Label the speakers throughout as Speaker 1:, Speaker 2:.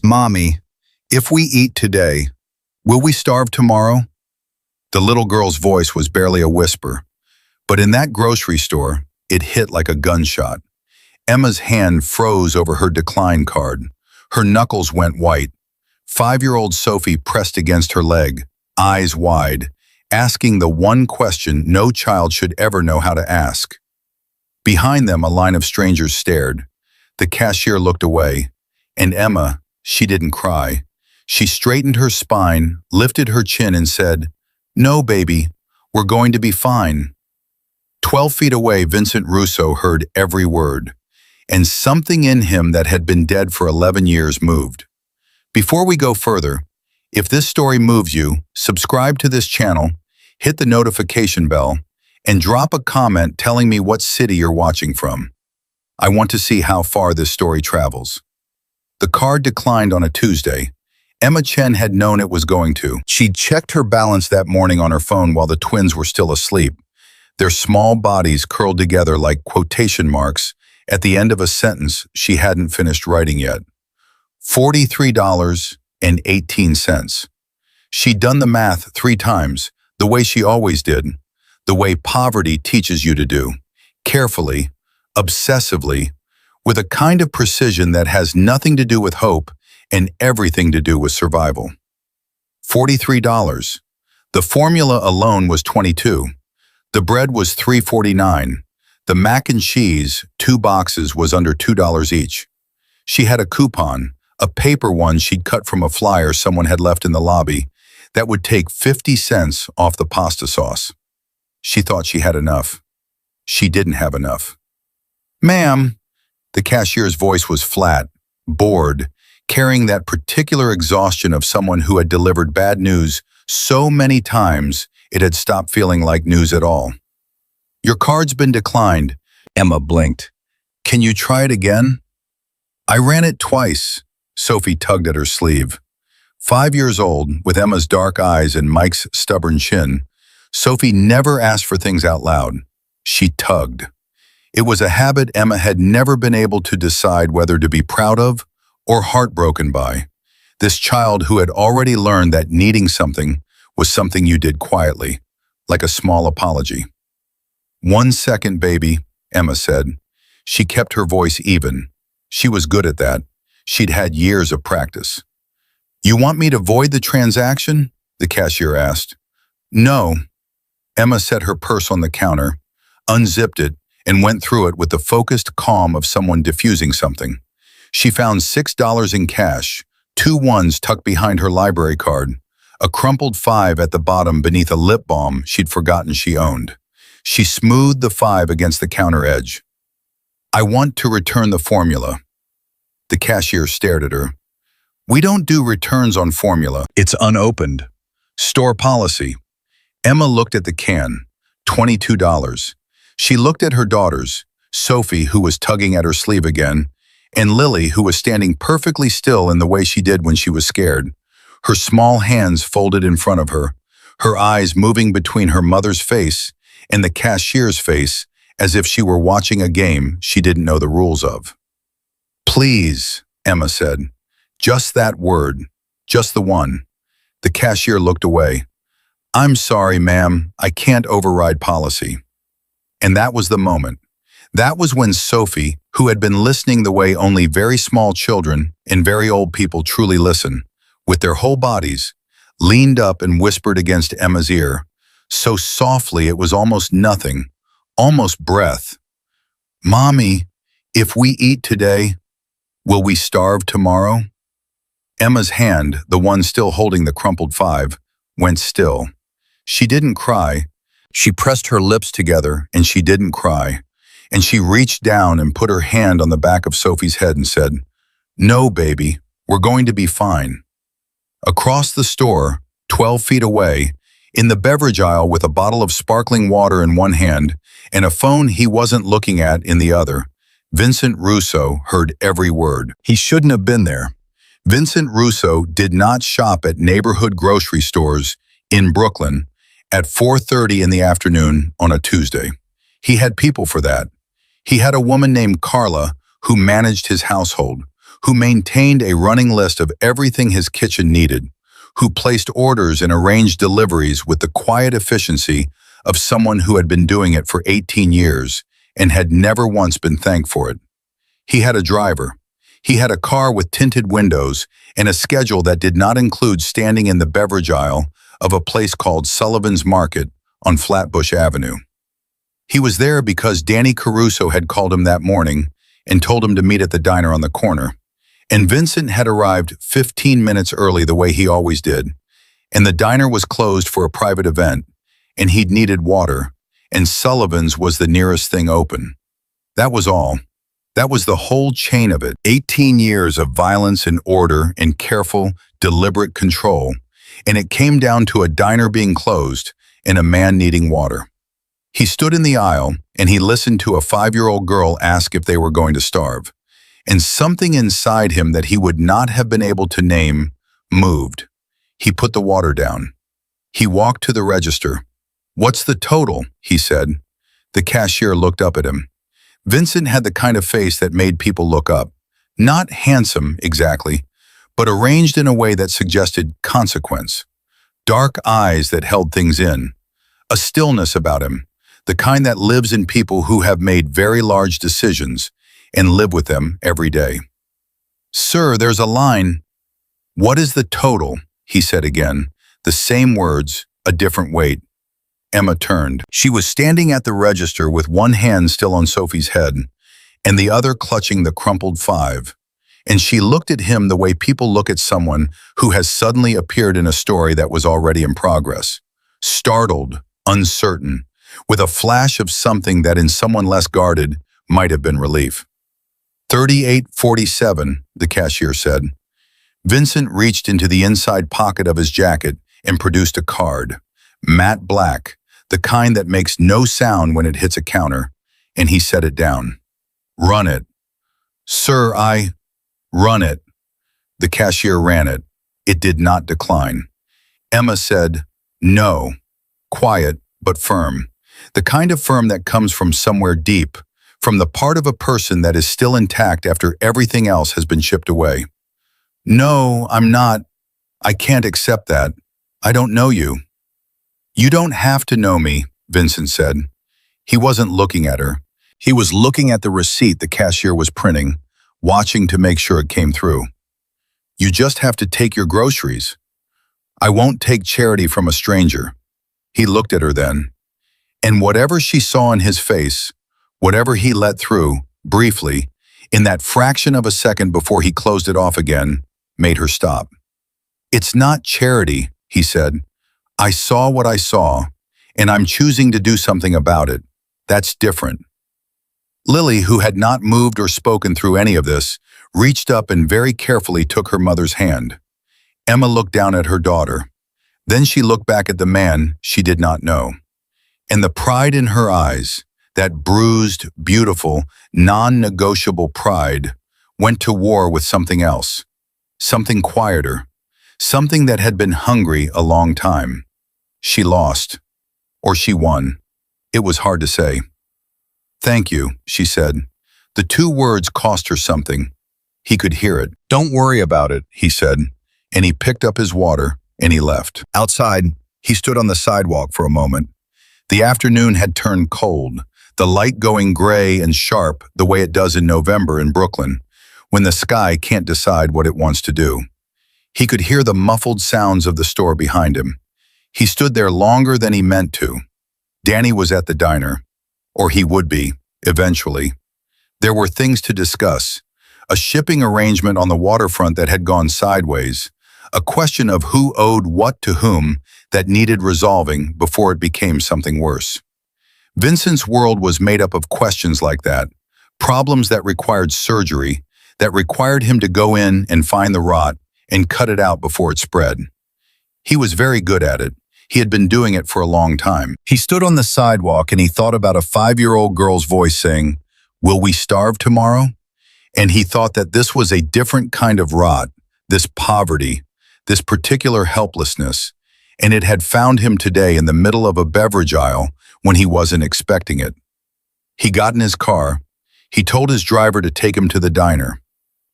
Speaker 1: Mommy, if we eat today, will we starve tomorrow? The little girl's voice was barely a whisper, but in that grocery store, it hit like a gunshot. Emma's hand froze over her decline card. Her knuckles went white. 5-year-old Sophie pressed against her leg, eyes wide, asking the one question no child should ever know how to ask. Behind them, a line of strangers stared. The cashier looked away, and Emma, she didn't cry. She straightened her spine, lifted her chin, and said, "No, baby, we're going to be fine." 12 feet away, Vincent Russo heard every word, and something in him that had been dead for 11 years moved. Before we go further, if this story moves you, subscribe to this channel, hit the notification bell, and drop a comment telling me what city you're watching from. I want to see how far this story travels. The card declined on a Tuesday. Emma Chen had known it was going to. She'd checked her balance that morning on her phone while the twins were still asleep, their small bodies curled together like quotation marks at the end of a sentence she hadn't finished writing yet. $43.18. She'd done the math 3 times, the way she always did, the way poverty teaches you to do, carefully, obsessively, with a kind of precision that has nothing to do with hope and everything to do with survival. $43. The formula alone was $22. The bread was $3.49. The mac and cheese, 2 boxes, was under $2 each. She had a coupon, a paper one she'd cut from a flyer someone had left in the lobby, that would take 50 cents off the pasta sauce. She thought she had enough. She didn't have enough. "Ma'am," the cashier's voice was flat, bored, carrying that particular exhaustion of someone who had delivered bad news so many times it had stopped feeling like news at all. "Your card's been declined." Emma blinked. "Can you try it again?" "I ran it twice." Sophie tugged at her sleeve. 5 years old, with Emma's dark eyes and Mike's stubborn chin, Sophie never asked for things out loud. She tugged. It was a habit Emma had never been able to decide whether to be proud of or heartbroken by. This child who had already learned that needing something was something you did quietly, like a small apology. "1 second, baby," Emma said. She kept her voice even. She was good at that. She'd had years of practice. "You want me to void the transaction?" the cashier asked. "No." Emma set her purse on the counter, unzipped it, and went through it with the focused calm of someone diffusing something. She found $6 in cash, 2 ones tucked behind her library card, a crumpled 5 at the bottom beneath a lip balm she'd forgotten she owned. She smoothed the 5 against the counter edge. "I want to return the formula." The cashier stared at her. "We don't do returns on formula. It's unopened. Store policy." Emma looked at the can. $22. She looked at her daughters, Sophie, who was tugging at her sleeve again, and Lily, who was standing perfectly still in the way she did when she was scared, her small hands folded in front of her, her eyes moving between her mother's face and the cashier's face as if she were watching a game she didn't know the rules of. "Please," Emma said. Just that word, just the one. The cashier looked away. "I'm sorry, ma'am, I can't override policy." And that was the moment. That was when Sophie, who had been listening the way only very small children and very old people truly listen, with their whole bodies, leaned up and whispered against Emma's ear, so softly it was almost nothing, almost breath. "Mommy, if we eat today, will we starve tomorrow?" Emma's hand, the one still holding the crumpled 5, went still. She didn't cry. She pressed her lips together, and she didn't cry. And she reached down and put her hand on the back of Sophie's head and said, "No, baby, we're going to be fine." Across the store, 12 feet away, in the beverage aisle with a bottle of sparkling water in one hand and a phone he wasn't looking at in the other, Vincent Russo heard every word. He shouldn't have been there. Vincent Russo did not shop at neighborhood grocery stores in Brooklyn at 4:30 in the afternoon on a Tuesday. He had people for that. He had a woman named Carla who managed his household, who maintained a running list of everything his kitchen needed, who placed orders and arranged deliveries with the quiet efficiency of someone who had been doing it for 18 years and had never once been thanked for it. He had a driver. He had a car with tinted windows and a schedule that did not include standing in the beverage aisle of a place called Sullivan's Market on Flatbush Avenue. He was there because Danny Caruso had called him that morning and told him to meet at the diner on the corner. And Vincent had arrived 15 minutes early the way he always did, and the diner was closed for a private event, and he'd needed water, and Sullivan's was the nearest thing open. That was all. That was the whole chain of it. 18 years of violence and order and careful, deliberate control, and it came down to a diner being closed and a man needing water. He stood in the aisle, and he listened to a 5-year-old girl ask if they were going to starve. And something inside him that he would not have been able to name moved. He put the water down. He walked to the register. "What's the total?" he said. The cashier looked up at him. Vincent had the kind of face that made people look up. Not handsome, exactly, but arranged in a way that suggested consequence. Dark eyes that held things in. A stillness about him, the kind that lives in people who have made very large decisions and live with them every day. "Sir, there's a line." "What is the total?" he said again. The same words, a different weight. Emma turned. She was standing at the register with one hand still on Sophie's head and the other clutching the crumpled 5. And she looked at him the way people look at someone who has suddenly appeared in a story that was already in progress. Startled, uncertain, with a flash of something that in someone less guarded might have been relief. $38.47, the cashier said. Vincent reached into the inside pocket of his jacket and produced a card. Matte black, the kind that makes no sound when it hits a counter, and he set it down. "Run it." "Sir, Run it." The cashier ran it. It did not decline. Emma said, "No." Quiet, but firm. The kind of firm that comes from somewhere deep, from the part of a person that is still intact after everything else has been chipped away. "No, I'm not. I can't accept that. I don't know you." "You don't have to know me," Vincent said. He wasn't looking at her. He was looking at the receipt the cashier was printing, watching to make sure it came through. "You just have to take your groceries." "I won't take charity from a stranger." He looked at her then. And whatever she saw in his face, whatever he let through, briefly, in that fraction of a second before he closed it off again, made her stop. "It's not charity," he said. "I saw what I saw, and I'm choosing to do something about it. That's different." Lily, who had not moved or spoken through any of this, reached up and very carefully took her mother's hand. Emma looked down at her daughter. Then she looked back at the man she did not know. And the pride in her eyes, that bruised, beautiful, non-negotiable pride, went to war with something else, something quieter, something that had been hungry a long time. She lost, or she won. It was hard to say. "Thank you," she said. The 2 words cost her something. He could hear it. "Don't worry about it," he said, and he picked up his water and he left. Outside, he stood on the sidewalk for a moment. The afternoon had turned cold, the light going gray and sharp the way it does in November in Brooklyn, when the sky can't decide what it wants to do. He could hear the muffled sounds of the store behind him. He stood there longer than he meant to. Danny was at the diner, or he would be, eventually. There were things to discuss. A shipping arrangement on the waterfront that had gone sideways, a question of who owed what to whom that needed resolving before it became something worse. Vincent's world was made up of questions like that, problems that required surgery, that required him to go in and find the rot and cut it out before it spread. He was very good at it. He had been doing it for a long time. He stood on the sidewalk and he thought about a 5-year-old girl's voice saying, "Will we starve tomorrow?" And he thought that this was a different kind of rot, this poverty, this particular helplessness, and it had found him today in the middle of a beverage aisle when he wasn't expecting it. He got in his car. He told his driver to take him to the diner.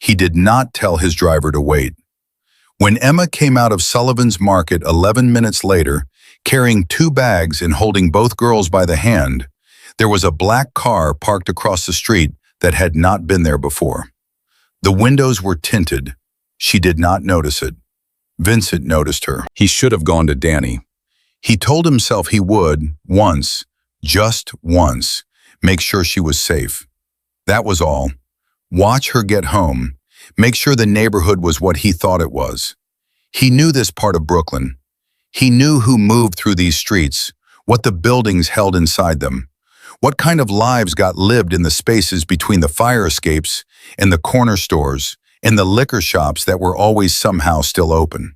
Speaker 1: He did not tell his driver to wait. When Emma came out of Sullivan's Market 11 minutes later, carrying 2 bags and holding both girls by the hand, there was a black car parked across the street that had not been there before. The windows were tinted. She did not notice it. Vincent noticed her. He should have gone to Danny. He told himself he would, once, just once, make sure she was safe. That was all. Watch her get home. Make sure the neighborhood was what he thought it was. He knew this part of Brooklyn. He knew who moved through these streets, what the buildings held inside them, what kind of lives got lived in the spaces between the fire escapes and the corner stores and the liquor shops that were always somehow still open.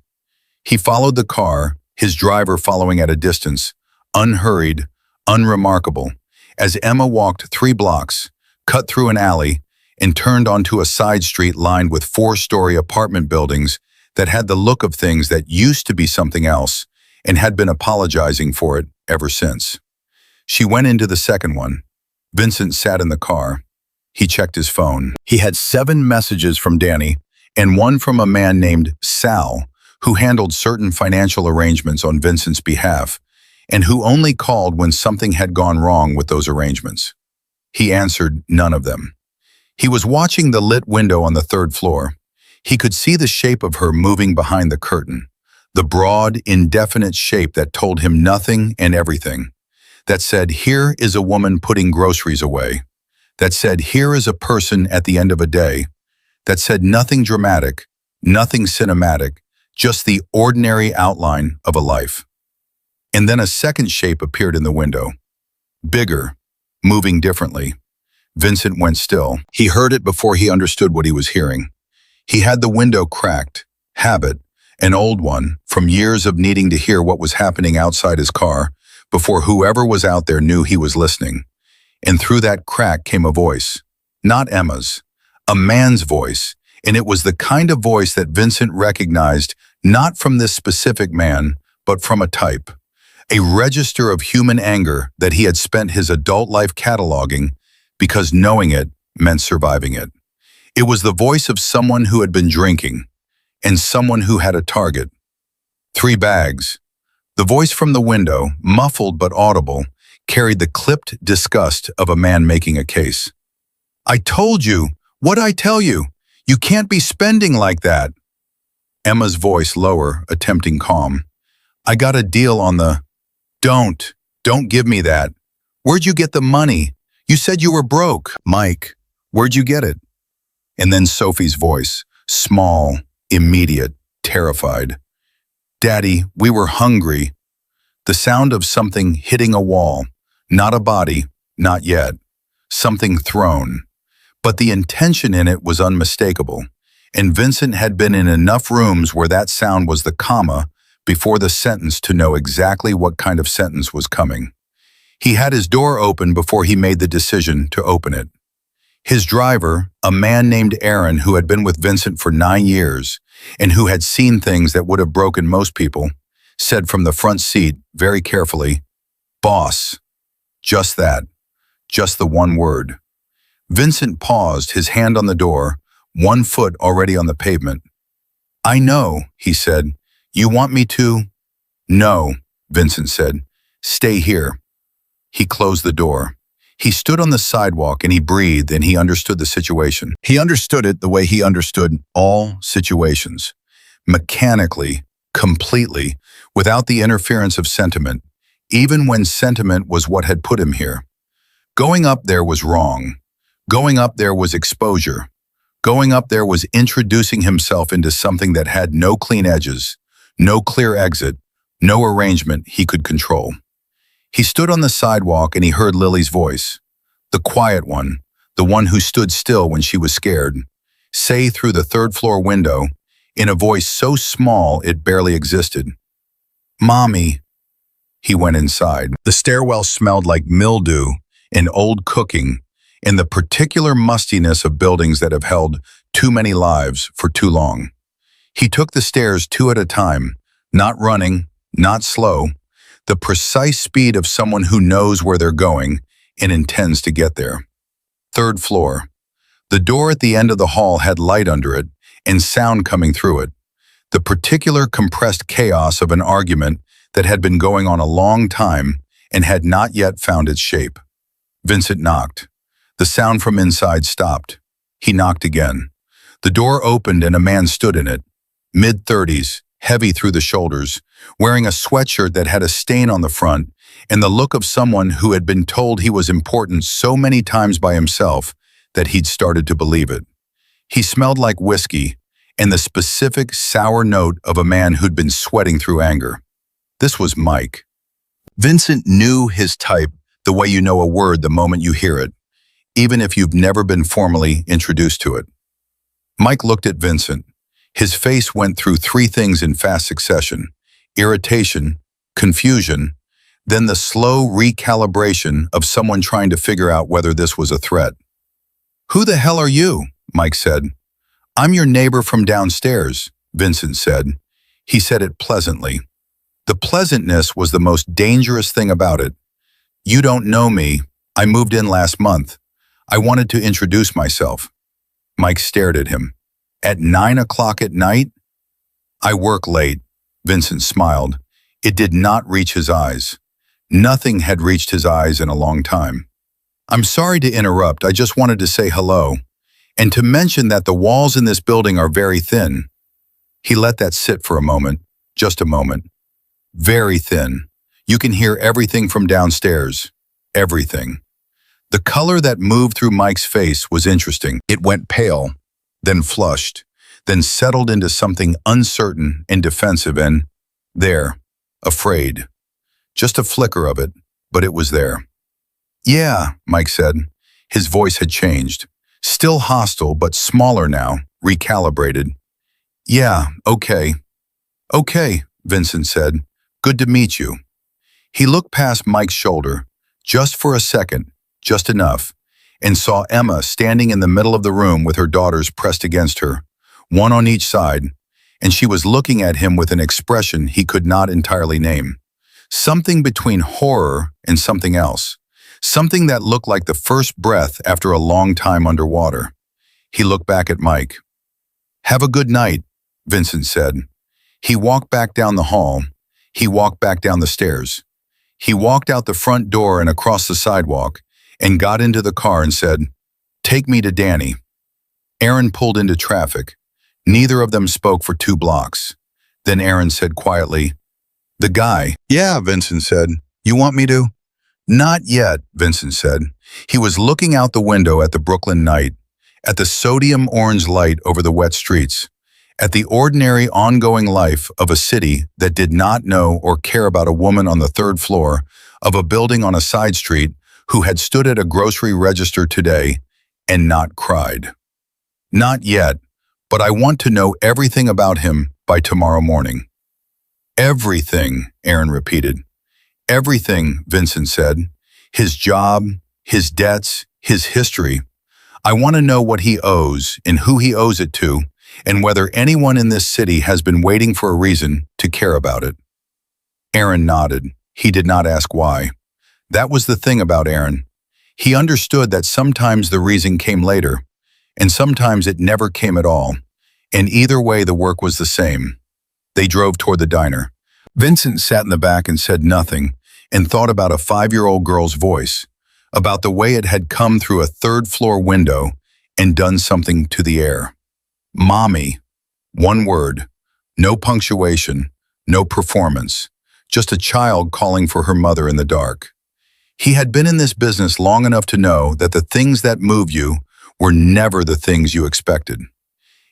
Speaker 1: He followed the car, his driver following at a distance, unhurried, unremarkable, as Emma walked 3 blocks, cut through an alley, and turned onto a side street lined with 4-story apartment buildings that had the look of things that used to be something else and had been apologizing for it ever since. She went into the second one. Vincent sat in the car. He checked his phone. He had 7 messages from Danny and 1 from a man named Sal, who handled certain financial arrangements on Vincent's behalf and who only called when something had gone wrong with those arrangements. He answered none of them. He was watching the lit window on the 3rd floor. He could see the shape of her moving behind the curtain, the broad, indefinite shape that told him nothing and everything, that said, here is a woman putting groceries away, that said, here is a person at the end of a day, that said nothing dramatic, nothing cinematic, just the ordinary outline of a life. And then a second shape appeared in the window, bigger, moving differently. Vincent went still. He heard it before he understood what he was hearing. He had the window cracked, habit, an old one, from years of needing to hear what was happening outside his car before whoever was out there knew he was listening. And through that crack came a voice, not Emma's, a man's voice, and it was the kind of voice that Vincent recognized not from this specific man, but from a type, a register of human anger that he had spent his adult life cataloging because knowing it meant surviving it. It was the voice of someone who had been drinking and someone who had a target. 3 bags. The voice from the window, muffled but audible, carried the clipped disgust of a man making a case. I told you, what'd I tell you? You can't be spending like that. Emma's voice lower, attempting calm. I got a deal on the... Don't give me that. Where'd you get the money? You said you were broke. Mike, where'd you get it? And then Sophie's voice, small, immediate, terrified. Daddy, we were hungry. The sound of something hitting a wall, not a body, not yet. Something thrown. But the intention in it was unmistakable, and Vincent had been in enough rooms where that sound was the comma before the sentence to know exactly what kind of sentence was coming. He had his door open before he made the decision to open it. His driver, a man named Aaron who had been with Vincent for 9 years and who had seen things that would have broken most people, said from the front seat, very carefully, "Boss." Just that. Just the one word. Vincent paused, his hand on the door, 1 foot already on the pavement. I know, he said. You want me to? No, Vincent said. Stay here. He closed the door. He stood on the sidewalk and he breathed and he understood the situation. He understood it the way he understood all situations. Mechanically, completely, without the interference of sentiment, even when sentiment was what had put him here. Going up there was wrong. Going up there was exposure. Going up there was introducing himself into something that had no clean edges, no clear exit, no arrangement he could control. He stood on the sidewalk and he heard Lily's voice, the quiet one, the one who stood still when she was scared, say through the 3rd floor window, in a voice so small it barely existed, Mommy. He went inside. The stairwell smelled like mildew and old cooking and the particular mustiness of buildings that have held too many lives for too long. He took the stairs 2 at a time, not running, not slow, the precise speed of someone who knows where they're going and intends to get there. 3rd floor. The door at the end of the hall had light under it and sound coming through it. The particular compressed chaos of an argument that had been going on a long time and had not yet found its shape. Vincent knocked. The sound from inside stopped. He knocked again. The door opened and a man stood in it, mid-30s, heavy through the shoulders, wearing a sweatshirt that had a stain on the front and the look of someone who had been told he was important so many times by himself that he'd started to believe it. He smelled like whiskey and the specific sour note of a man who'd been sweating through anger. This was Mike. Vincent knew his type the way you know a word the moment you hear it, even if you've never been formally introduced to it. Mike looked at Vincent. His face went through three things in fast succession: irritation, confusion, then the slow recalibration of someone trying to figure out whether this was a threat. "Who the hell are you?" Mike said. "I'm your neighbor from downstairs," Vincent said. He said it pleasantly. The pleasantness was the most dangerous thing about it. "You don't know me. I moved in last month. I wanted to introduce myself." Mike stared at him. "At 9 o'clock at night?" "I work late," Vincent smiled. It did not reach his eyes. Nothing had reached his eyes in a long time. "I'm sorry to interrupt. I just wanted to say hello. And to mention that the walls in this building are very thin." He let that sit for a moment, just a moment. Very thin. You can hear everything from downstairs. Everything. The color that moved through Mike's face was interesting. It went pale, then flushed, then settled into something uncertain and defensive and, there, afraid. Just a flicker of it, but it was there. "Yeah," Mike said. His voice had changed. Still hostile, but smaller now, recalibrated. "Yeah, okay." "Okay," Vincent said. "Good to meet you." He looked past Mike's shoulder, just for a second, just enough, and saw Emma standing in the middle of the room with her daughters pressed against her, one on each side, and she was looking at him with an expression he could not entirely name. Something between horror and something else. Something that looked like the first breath after a long time underwater. He looked back at Mike. "Have a good night," Vincent said. He walked back down the hall. He walked back down the stairs. He walked out the front door and across the sidewalk and got into the car and said, "Take me to Danny." Aaron pulled into traffic. Neither of them spoke for 2 blocks. Then Aaron said quietly, "The guy." "Yeah," Vincent said. "You want me to?" "Not yet," Vincent said. He was looking out the window at the Brooklyn night, at the sodium orange light over the wet streets, at the ordinary ongoing life of a city that did not know or care about a woman on the 3rd floor of a building on a side street who had stood at a grocery register today and not cried. "Not yet, but I want to know everything about him by tomorrow morning." "Everything," Aaron repeated. "Everything," Vincent said. "His job, his debts, his history. I want to know what he owes and who he owes it to, and whether anyone in this city has been waiting for a reason to care about it." Aaron nodded. He did not ask why. That was the thing about Aaron. He understood that sometimes the reason came later, and sometimes it never came at all, and either way the work was the same. They drove toward the diner. Vincent sat in the back and said nothing, and thought about a 5-year-old girl's voice, about the way it had come through a 3rd-floor window and done something to the air. Mommy. One word. No punctuation. No performance. Just a child calling for her mother in the dark. He had been in this business long enough to know that the things that move you were never the things you expected.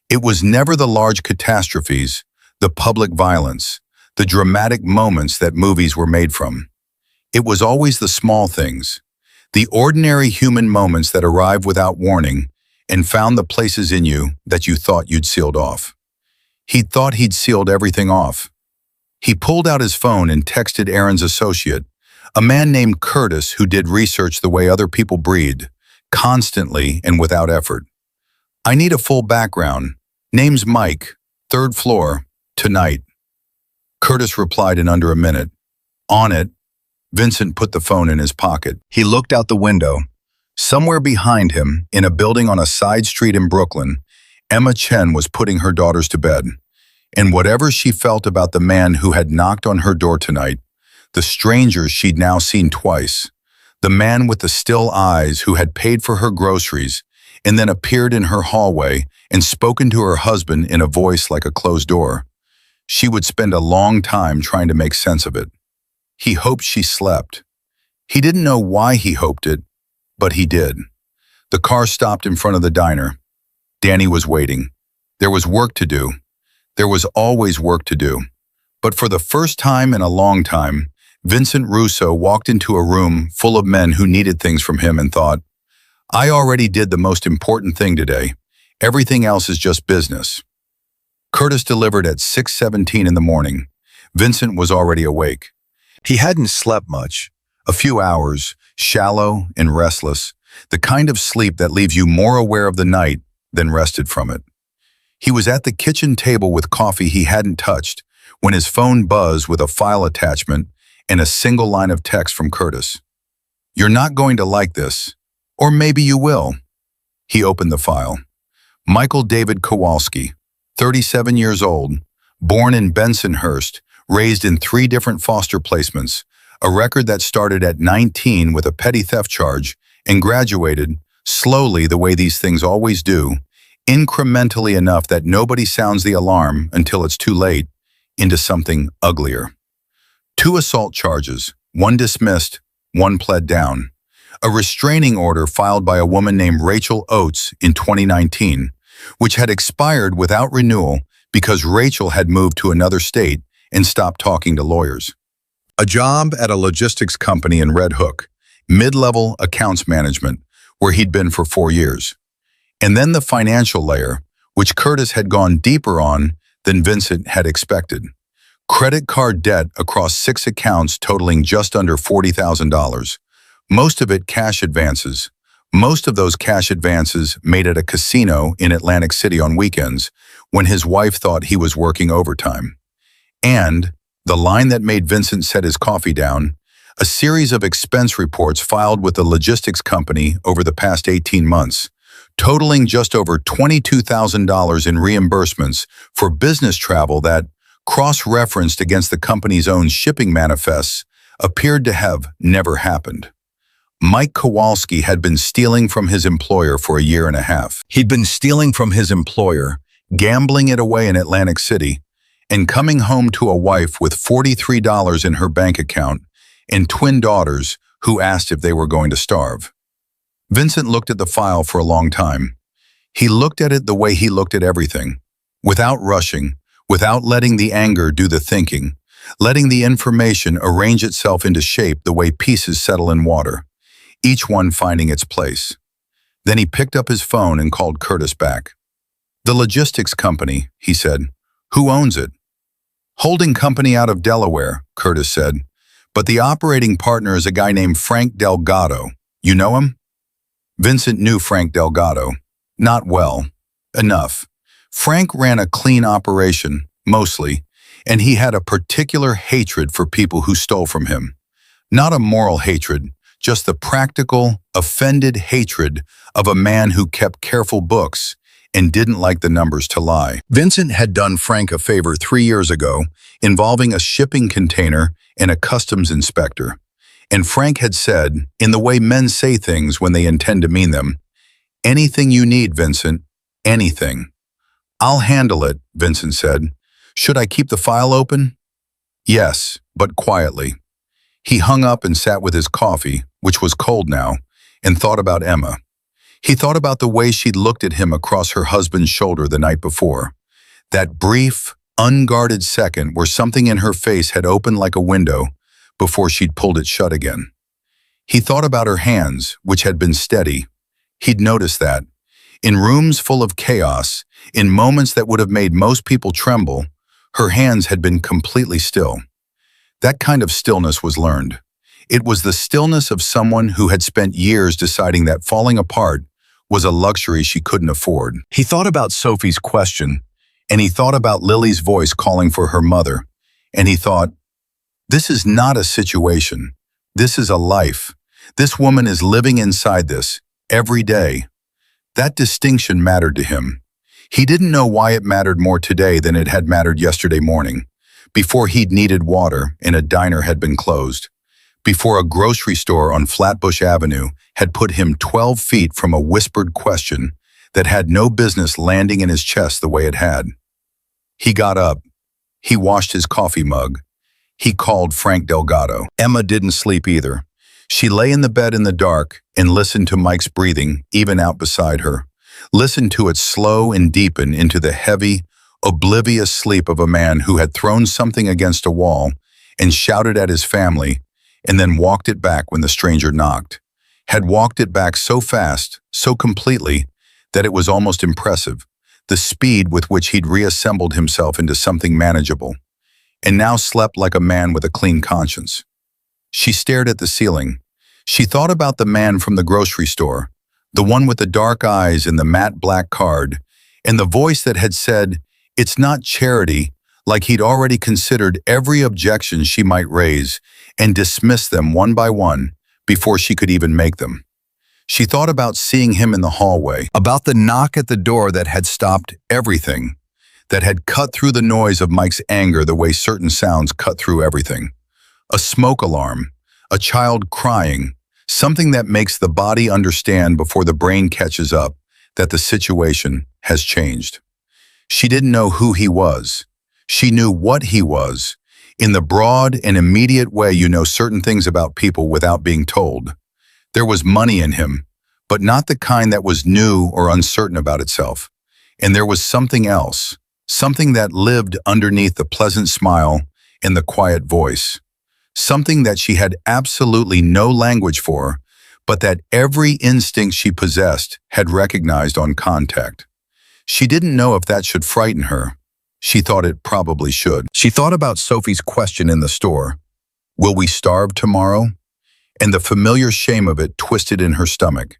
Speaker 1: It was never the large catastrophes, the public violence, the dramatic moments that movies were made from. It was always the small things, the ordinary human moments that arrived without warning and found the places in you that you thought you'd sealed off. He thought he'd sealed everything off. He pulled out his phone and texted Aaron's associate, a man named Curtis who did research the way other people breathe, constantly and without effort. "I need a full background. Name's Mike, 3rd floor, tonight." Curtis replied in under a minute. "On it." Vincent put the phone in his pocket. He looked out the window. Somewhere behind him, in a building on a side street in Brooklyn, Emma Chen was putting her daughters to bed. And whatever she felt about the man who had knocked on her door tonight, the stranger she'd now seen twice, the man with the still eyes who had paid for her groceries and then appeared in her hallway and spoken to her husband in a voice like a closed door, she would spend a long time trying to make sense of it. He hoped she slept. He didn't know why he hoped it, but he did. The car stopped in front of the diner. Danny was waiting. There was work to do. There was always work to do. But for the first time in a long time, Vincent Russo walked into a room full of men who needed things from him and thought, I already did the most important thing today. Everything else is just business. Curtis delivered at 6:17 in the morning. Vincent was already awake. He hadn't slept much. A few hours, shallow and restless, the kind of sleep that leaves you more aware of the night than rested from it. He was at the kitchen table with coffee he hadn't touched when his phone buzzed with a file attachment and a single line of text from Curtis. You're not going to like this, or maybe you will. He opened the file. Michael David Kowalski, 37 years old, born in Bensonhurst, raised in 3 different foster placements, a record that started at 19 with a petty theft charge and graduated, slowly the way these things always do, incrementally enough that nobody sounds the alarm until it's too late, into something uglier. 2 assault charges, 1 dismissed, 1 pled down. A restraining order filed by a woman named Rachel Oates in 2019, which had expired without renewal because Rachel had moved to another state and stopped talking to lawyers. A job at a logistics company in Red Hook, mid-level accounts management, where he'd been for 4 years. And then the financial layer, which Curtis had gone deeper on than Vincent had expected. Credit card debt across 6 accounts totaling just under $40,000. Most of it cash advances. Most of those cash advances made at a casino in Atlantic City on weekends when his wife thought he was working overtime. And the line that made Vincent set his coffee down, a series of expense reports filed with the logistics company over the past 18 months, totaling just over $22,000 in reimbursements for business travel that, cross-referenced against the company's own shipping manifests, appeared to have never happened. Mike Kowalski had been stealing from his employer for a year and a half. He'd been stealing from his employer, gambling it away in Atlantic City, and coming home to a wife with $43 in her bank account and twin daughters who asked if they were going to starve. Vincent looked at the file for a long time. He looked at it the way he looked at everything, without rushing, without letting the anger do the thinking, letting the information arrange itself into shape the way pieces settle in water, each one finding its place. Then he picked up his phone and called Curtis back. The logistics company, he said. Who owns it? Holding company out of Delaware, Curtis said. But the operating partner is a guy named Frank Delgado. You know him? Vincent knew Frank Delgado. Not well. Enough. Frank ran a clean operation, mostly, and he had a particular hatred for people who stole from him. Not a moral hatred, just the practical, offended hatred of a man who kept careful books and didn't like the numbers to lie. Vincent had done Frank a favor 3 years ago, involving a shipping container and a customs inspector. And Frank had said, in the way men say things when they intend to mean them, anything you need, Vincent, anything. I'll handle it, Vincent said. Should I keep the file open? Yes, but quietly. He hung up and sat with his coffee, which was cold now, and thought about Emma. He thought about the way she'd looked at him across her husband's shoulder the night before. That brief, unguarded second where something in her face had opened like a window before she'd pulled it shut again. He thought about her hands, which had been steady. He'd noticed that. In rooms full of chaos, in moments that would have made most people tremble, her hands had been completely still. That kind of stillness was learned. It was the stillness of someone who had spent years deciding that falling apart was a luxury she couldn't afford. He thought about Sophie's question, and he thought about Lily's voice calling for her mother, and he thought, this is not a situation. This is a life. This woman is living inside this, every day. That distinction mattered to him. He didn't know why it mattered more today than it had mattered yesterday morning, before he'd needed water and a diner had been closed, before a grocery store on Flatbush Avenue had put him 12 feet from a whispered question that had no business landing in his chest the way it had. He got up. He washed his coffee mug. He called Frank Delgado. Emma didn't sleep either. She lay in the bed in the dark and listened to Mike's breathing, even out beside her. Listened to it slow and deepen into the heavy, oblivious sleep of a man who had thrown something against a wall and shouted at his family and then walked it back when the stranger knocked. Had walked it back so fast, so completely, that it was almost impressive, the speed with which he'd reassembled himself into something manageable, and now slept like a man with a clean conscience. She stared at the ceiling. She thought about the man from the grocery store, the one with the dark eyes and the matte black card, and the voice that had said, "It's not charity," like he'd already considered every objection she might raise and dismissed them one by one before she could even make them. She thought about seeing him in the hallway, about the knock at the door that had stopped everything, that had cut through the noise of Mike's anger the way certain sounds cut through everything. A smoke alarm, a child crying, something that makes the body understand before the brain catches up that the situation has changed. She didn't know who he was. She knew what he was, in the broad and immediate way you know certain things about people without being told. There was money in him, but not the kind that was new or uncertain about itself. And there was something else, something that lived underneath the pleasant smile and the quiet voice. Something that she had absolutely no language for, but that every instinct she possessed had recognized on contact. She didn't know if that should frighten her. She thought it probably should. She thought about Sophie's question in the store, "Will we starve tomorrow?" And the familiar shame of it twisted in her stomach.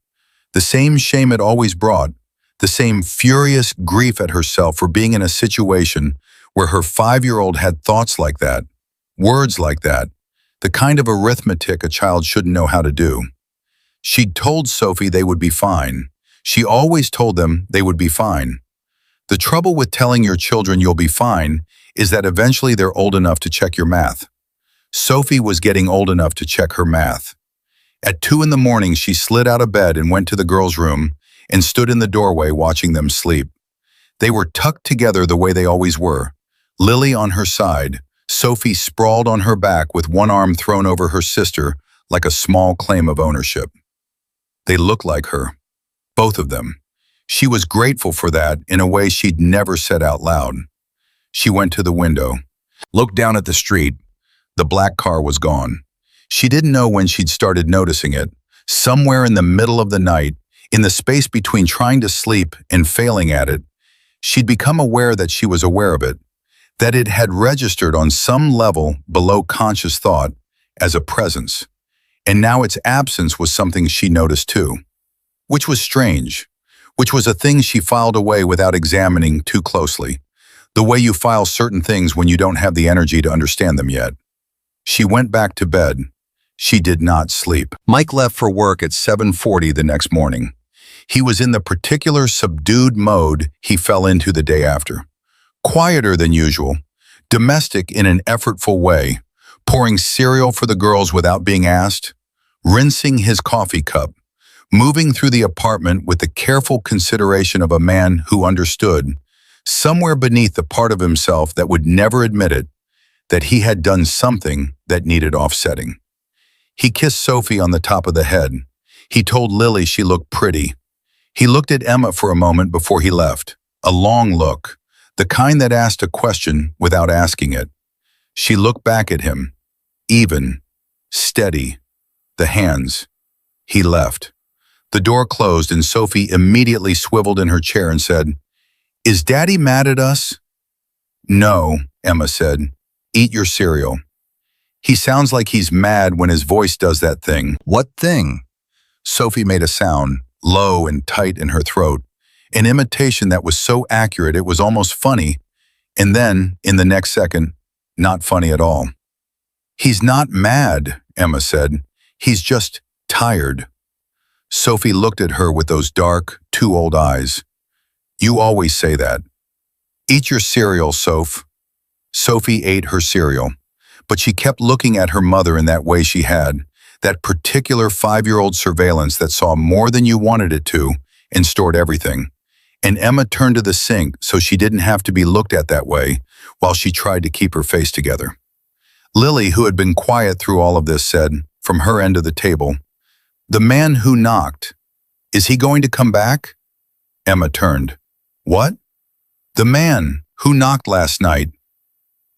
Speaker 1: The same shame it always brought, the same furious grief at herself for being in a situation where her 5-year-old had thoughts like that, words like that, the kind of arithmetic a child shouldn't know how to do. She'd told Sophie they would be fine. She always told them they would be fine. The trouble with telling your children you'll be fine is that eventually they're old enough to check your math. Sophie was getting old enough to check her math. At 2 in the morning, she slid out of bed and went to the girls' room and stood in the doorway watching them sleep. They were tucked together the way they always were, Lily on her side, Sophie sprawled on her back with one arm thrown over her sister like a small claim of ownership. They looked like her, both of them. She was grateful for that in a way she'd never said out loud. She went to the window, looked down at the street. The black car was gone. She didn't know when she'd started noticing it. Somewhere in the middle of the night, in the space between trying to sleep and failing at it, she'd become aware that she was aware of it, that it had registered on some level below conscious thought as a presence. And now its absence was something she noticed too, which was strange, which was a thing she filed away without examining too closely, the way you file certain things when you don't have the energy to understand them yet. She went back to bed. She did not sleep. Mike left for work at 7:40 the next morning. He was in the particular subdued mode he fell into the day after. Quieter than usual, domestic in an effortful way, pouring cereal for the girls without being asked, rinsing his coffee cup, moving through the apartment with the careful consideration of a man who understood, somewhere beneath the part of himself that would never admit it, that he had done something that needed offsetting. He kissed Sophie on the top of the head. He told Lily she looked pretty. He looked at Emma for a moment before he left, a long look, the kind that asked a question without asking it. She looked back at him, even, steady, the hands. He left. The door closed and Sophie immediately swiveled in her chair and said, "Is Daddy mad at us?" "No," Emma said. "Eat your cereal." "He sounds like he's mad when his voice does that thing." "What thing?" Sophie made a sound, low and tight in her throat, an imitation that was so accurate it was almost funny, and then, in the next second, not funny at all. "He's not mad," Emma said. "He's just Tired. Sophie looked at her with those dark, too old eyes. You always say that. Eat your cereal, Soph. Sophie ate her cereal, but she kept looking at her mother in that way she had, that particular 5-year-old surveillance that saw more than you wanted it to and stored everything. And Emma turned to the sink so she didn't have to be looked at that way while she tried to keep her face together. Lily, who had been quiet through all of this, said, from her end of the table, "The man who knocked, is he going to come back?" Emma turned. "What?" "The man who knocked last night."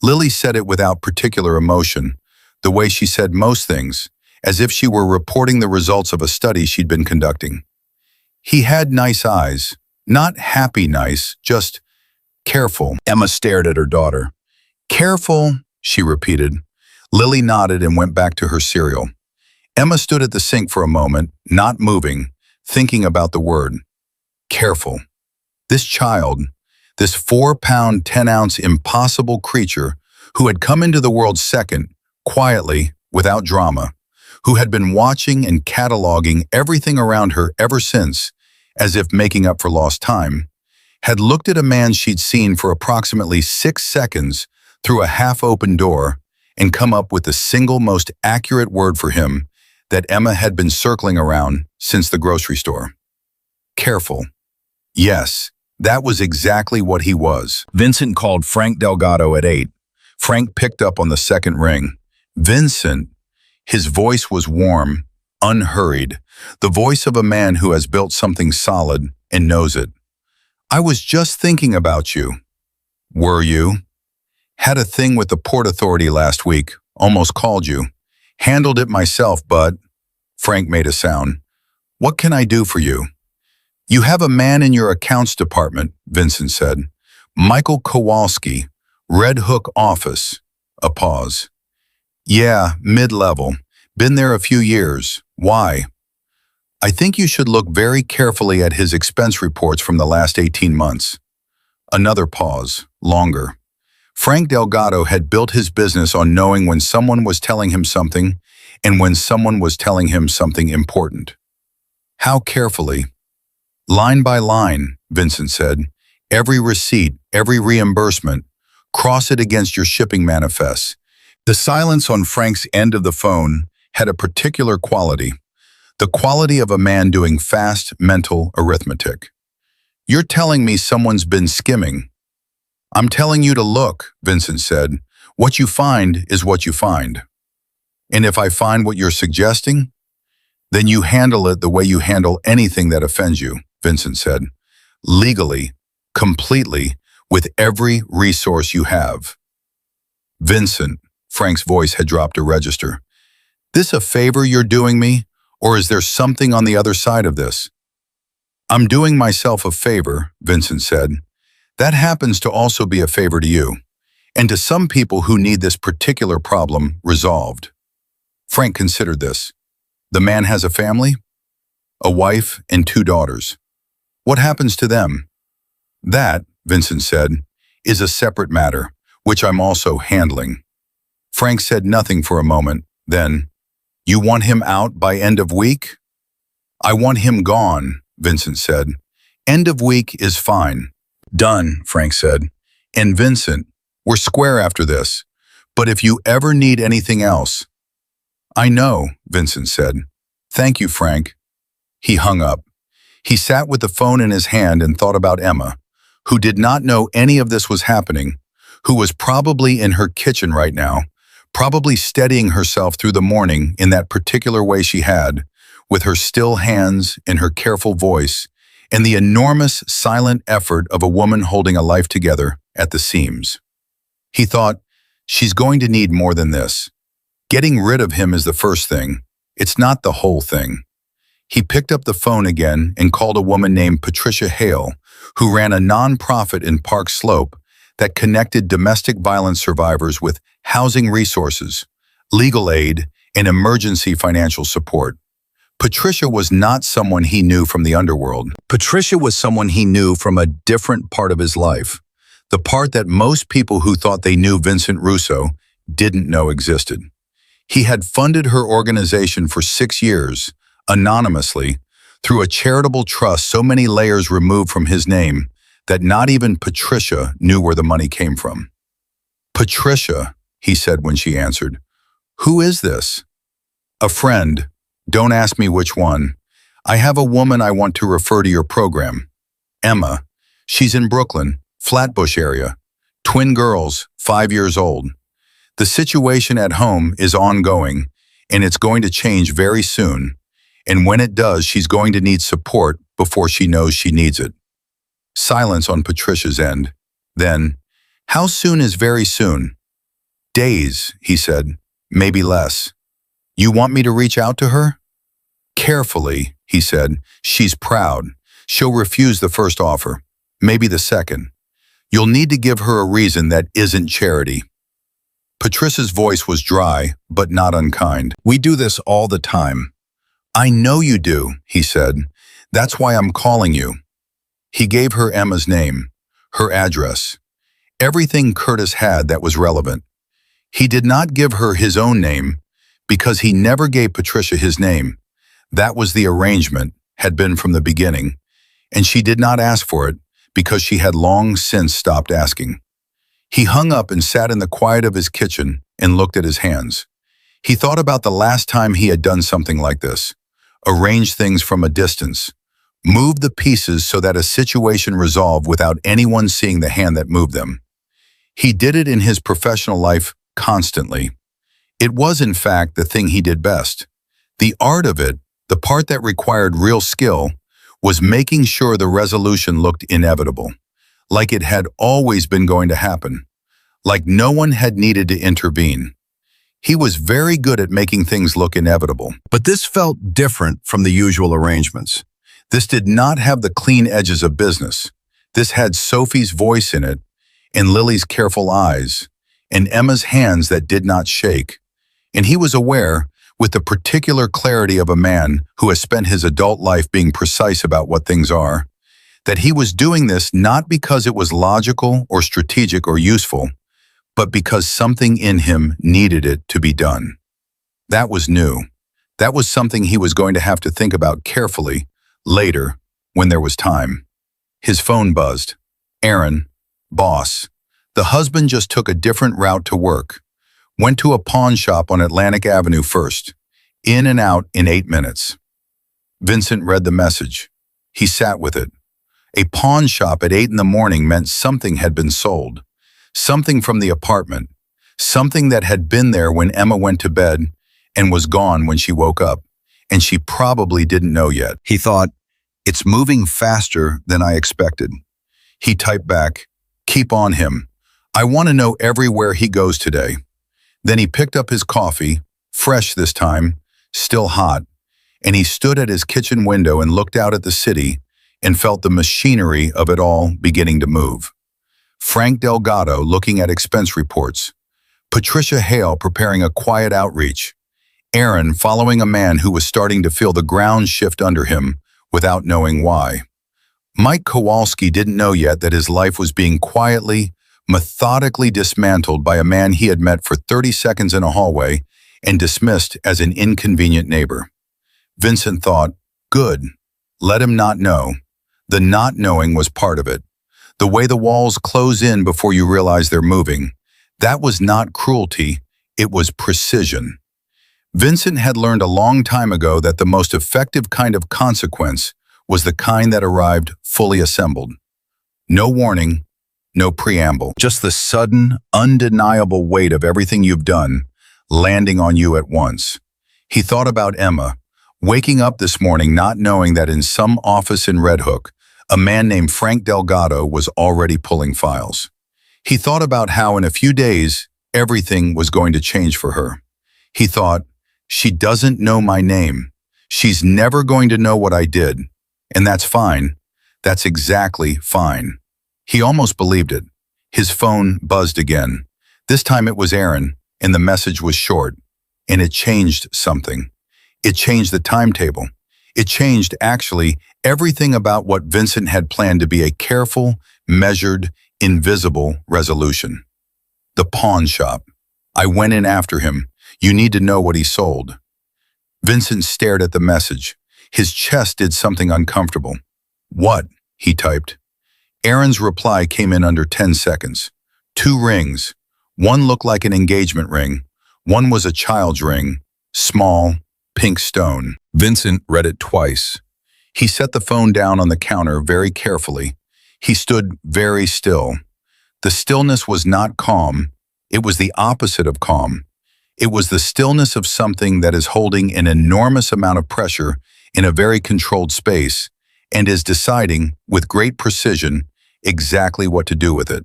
Speaker 1: Lily said it without particular emotion, the way she said most things, as if she were reporting the results of a study she'd been conducting. "He had nice eyes, not happy nice, just careful." Emma stared at her daughter. "Careful," she repeated. Lily nodded and went back to her cereal. Emma stood at the sink for a moment, not moving, thinking about the word. Careful. This child, this 4-pound, 10-ounce impossible creature who had come into the world second, quietly, without drama, who had been watching and cataloging everything around her ever since, as if making up for lost time, had looked at a man she'd seen for approximately 6 seconds through a half-open door and come up with the single most accurate word for him that Emma had been circling around since the grocery store. Careful. Yes, that was exactly what he was. Vincent called Frank Delgado at 8. Frank picked up on the second ring. Vincent. His voice was warm, unhurried, the voice of a man who has built something solid and knows it. "I was just thinking about you." "Were you?" "Had a thing with the Port Authority last week, almost called you. Handled it myself, but..." Frank made a sound. "What can I do for you?" "You have a man in your accounts department," Vincent said. "Michael Kowalski, Red Hook office." A pause. "Yeah, mid-level. Been there a few years. Why?" "I think you should look very carefully at his expense reports from the last 18 months. Another pause, longer. Frank Delgado had built his business on knowing when someone was telling him something and when someone was telling him something important. "How carefully?" "Line by line," Vincent said. "Every receipt, every reimbursement. Cross it against your shipping manifests." The silence on Frank's end of the phone had a particular quality, the quality of a man doing fast mental arithmetic. "You're telling me someone's been skimming." "I'm telling you to look," Vincent said. "What you find is what you find." "And if I find what you're suggesting?" "Then you handle it the way you handle anything that offends you," Vincent said. "Legally, completely, with every resource you have." "Vincent," Frank's voice had dropped a register. "This a favor you're doing me, or is there something on the other side of this?" "I'm doing myself a favor," Vincent said. "That happens to also be a favor to you, and to some people who need this particular problem resolved." Frank considered this. "The man has a family?" "A wife and 2 daughters." "What happens to them?" "That," Vincent said, "is a separate matter, which I'm also handling." Frank said nothing for a moment, then, "You want him out by end of week?" "I want him gone," Vincent said. "End of week is fine." "Done," Frank said. "And Vincent, we're square after this, but if you ever need anything else..." "I know," Vincent said. "Thank you, Frank." He hung up. He sat with the phone in his hand and thought about Emma, who did not know any of this was happening, who was probably in her kitchen right now, probably steadying herself through the morning in that particular way she had, with her still hands and her careful voice, and the enormous, silent effort of a woman holding a life together at the seams. He thought, she's going to need more than this. Getting rid of him is the first thing. It's not the whole thing. He picked up the phone again and called a woman named Patricia Hale, who ran a nonprofit in Park Slope that connected domestic violence survivors with housing resources, legal aid, and emergency financial support. Patricia was not someone he knew from the underworld. Patricia was someone he knew from a different part of his life, the part that most people who thought they knew Vincent Russo didn't know existed. He had funded her organization for 6 years, anonymously, through a charitable trust so many layers removed from his name that not even Patricia knew where the money came from. "Patricia," he said when she answered. "Who is this?" "A friend. Don't ask me which one. I have a woman I want to refer to your program. Emma. She's in Brooklyn, Flatbush area. Twin girls, 5 years old. The situation at home is ongoing, and it's going to change very soon. And when it does, she's going to need support before she knows she needs it." Silence on Patricia's end. Then, "How soon is very soon?" "Days," he said. "Maybe less." "You want me to reach out to her?" "Carefully," he said. "She's proud. She'll refuse the first offer. Maybe the second. You'll need to give her a reason that isn't charity." Patricia's voice was dry, but not unkind. "We do this all the time." "I know you do," he said. "That's why I'm calling you." He gave her Emma's name, her address, everything Curtis had that was relevant. He did not give her his own name because he never gave Patricia his name. That was the arrangement, had been from the beginning, and she did not ask for it because she had long since stopped asking. He hung up and sat in the quiet of his kitchen and looked at his hands. He thought about the last time he had done something like this, arranged things from a distance, moved the pieces so that a situation resolved without anyone seeing the hand that moved them. He did it in his professional life constantly. It was, in fact, the thing he did best. The art of it, the part that required real skill, was making sure the resolution looked inevitable, like it had always been going to happen, like no one had needed to intervene. He was very good at making things look inevitable. But this felt different from the usual arrangements. This did not have the clean edges of business. This had Sophie's voice in it, and Lily's careful eyes, and Emma's hands that did not shake. And he was aware, with the particular clarity of a man who has spent his adult life being precise about what things are, that he was doing this not because it was logical or strategic or useful, but because something in him needed it to be done. That was new. That was something he was going to have to think about carefully later, when there was time. His phone buzzed. Aaron, boss. The husband just took a different route to work. Went to a pawn shop on Atlantic Avenue first. In and out in 8 minutes. Vincent read the message. He sat with it. A pawn shop at 8 in the morning meant something had been sold. Something from the apartment. Something that had been there when Emma went to bed and was gone when she woke up. And she probably didn't know yet. He thought, "It's moving faster than I expected." He typed back, "Keep on him. I want to know everywhere he goes today." Then he picked up his coffee, fresh this time, still hot, and he stood at his kitchen window and looked out at the city and felt the machinery of it all beginning to move. Frank Delgado looking at expense reports. Patricia Hale preparing a quiet outreach. Aaron following a man who was starting to feel the ground shift under him without knowing why. Mike Kowalski didn't know yet that his life was being quietly, methodically dismantled by a man he had met for 30 seconds in a hallway and dismissed as an inconvenient neighbor. Vincent thought, good, let him not know. The not knowing was part of it. The way the walls close in before you realize they're moving. That was not cruelty, it was precision. Vincent had learned a long time ago that the most effective kind of consequence was the kind that arrived fully assembled. No warning, no preamble, just the sudden, undeniable weight of everything you've done landing on you at once. He thought about Emma, waking up this morning not knowing that in some office in Red Hook, a man named Frank Delgado was already pulling files. He thought about how in a few days, everything was going to change for her. He thought, she doesn't know my name. She's never going to know what I did. And that's fine. That's exactly fine. He almost believed it. His phone buzzed again. This time it was Aaron, and the message was short. And it changed something. It changed the timetable. It changed, actually, everything about what Vincent had planned to be a careful, measured, invisible resolution. The pawn shop. I went in after him. You need to know what he sold. Vincent stared at the message. His chest did something uncomfortable. "What?" he typed. Aaron's reply came in under 10 seconds. 2 rings. One looked like an engagement ring. One was a child's ring. Small, pink stone. Vincent read it twice. He set the phone down on the counter very carefully. He stood very still. The stillness was not calm. It was the opposite of calm. It was the stillness of something that is holding an enormous amount of pressure in a very controlled space and is deciding, with great precision, exactly what to do with it.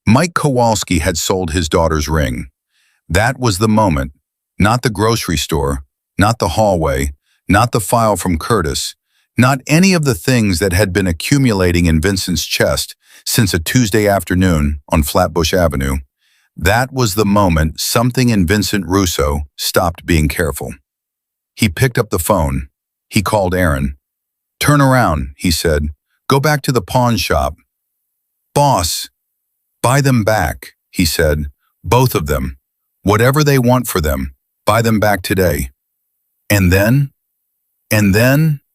Speaker 1: Mike Kowalski had sold his daughter's ring. That was the moment, not the grocery store, not the hallway, not the file from Curtis, not any of the things that had been accumulating in Vincent's chest since a Tuesday afternoon on Flatbush Avenue. That was the moment something in Vincent Russo stopped being careful. He picked up the phone. He called Aaron. "Turn around," he said. "Go back to the pawn shop." "Boss, buy them back," he said. "Both of them. Whatever they want for them, buy them back today." And then,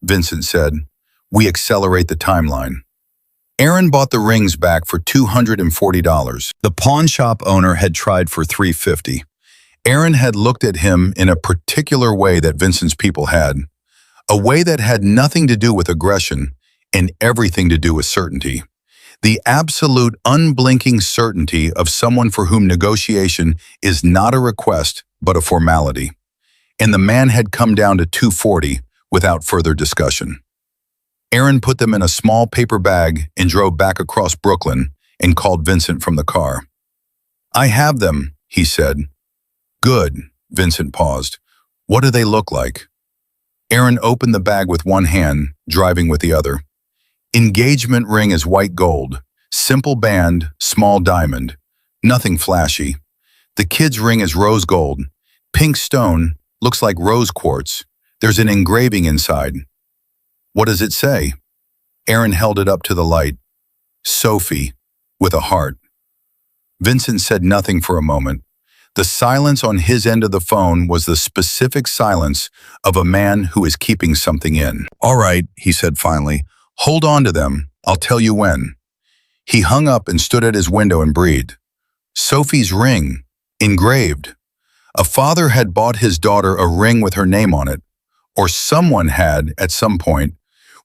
Speaker 1: Vincent said, "we accelerate the timeline." Aaron bought the rings back for $240. The pawn shop owner had tried for $350. Aaron had looked at him in a particular way that Vincent's people had, a way that had nothing to do with aggression and everything to do with certainty. The absolute unblinking certainty of someone for whom negotiation is not a request but a formality. And the man had come down to $240 without further discussion. Aaron put them in a small paper bag and drove back across Brooklyn and called Vincent from the car. "I have them," he said. "Good," Vincent paused. "What do they look like?" Aaron opened the bag with one hand, driving with the other. Engagement ring is white gold, simple band, small diamond, nothing flashy. The kid's ring is rose gold, pink stone, looks like rose quartz. There's an engraving inside. "What does it say?" Aaron held it up to the light. "Sophie," with a heart. Vincent said nothing for a moment. The silence on his end of the phone was the specific silence of a man who is keeping something in. "All right," he said finally. "Hold on to them. I'll tell you when." He hung up and stood at his window and breathed. Sophie's ring, engraved. A father had bought his daughter a ring with her name on it, or someone had at some point,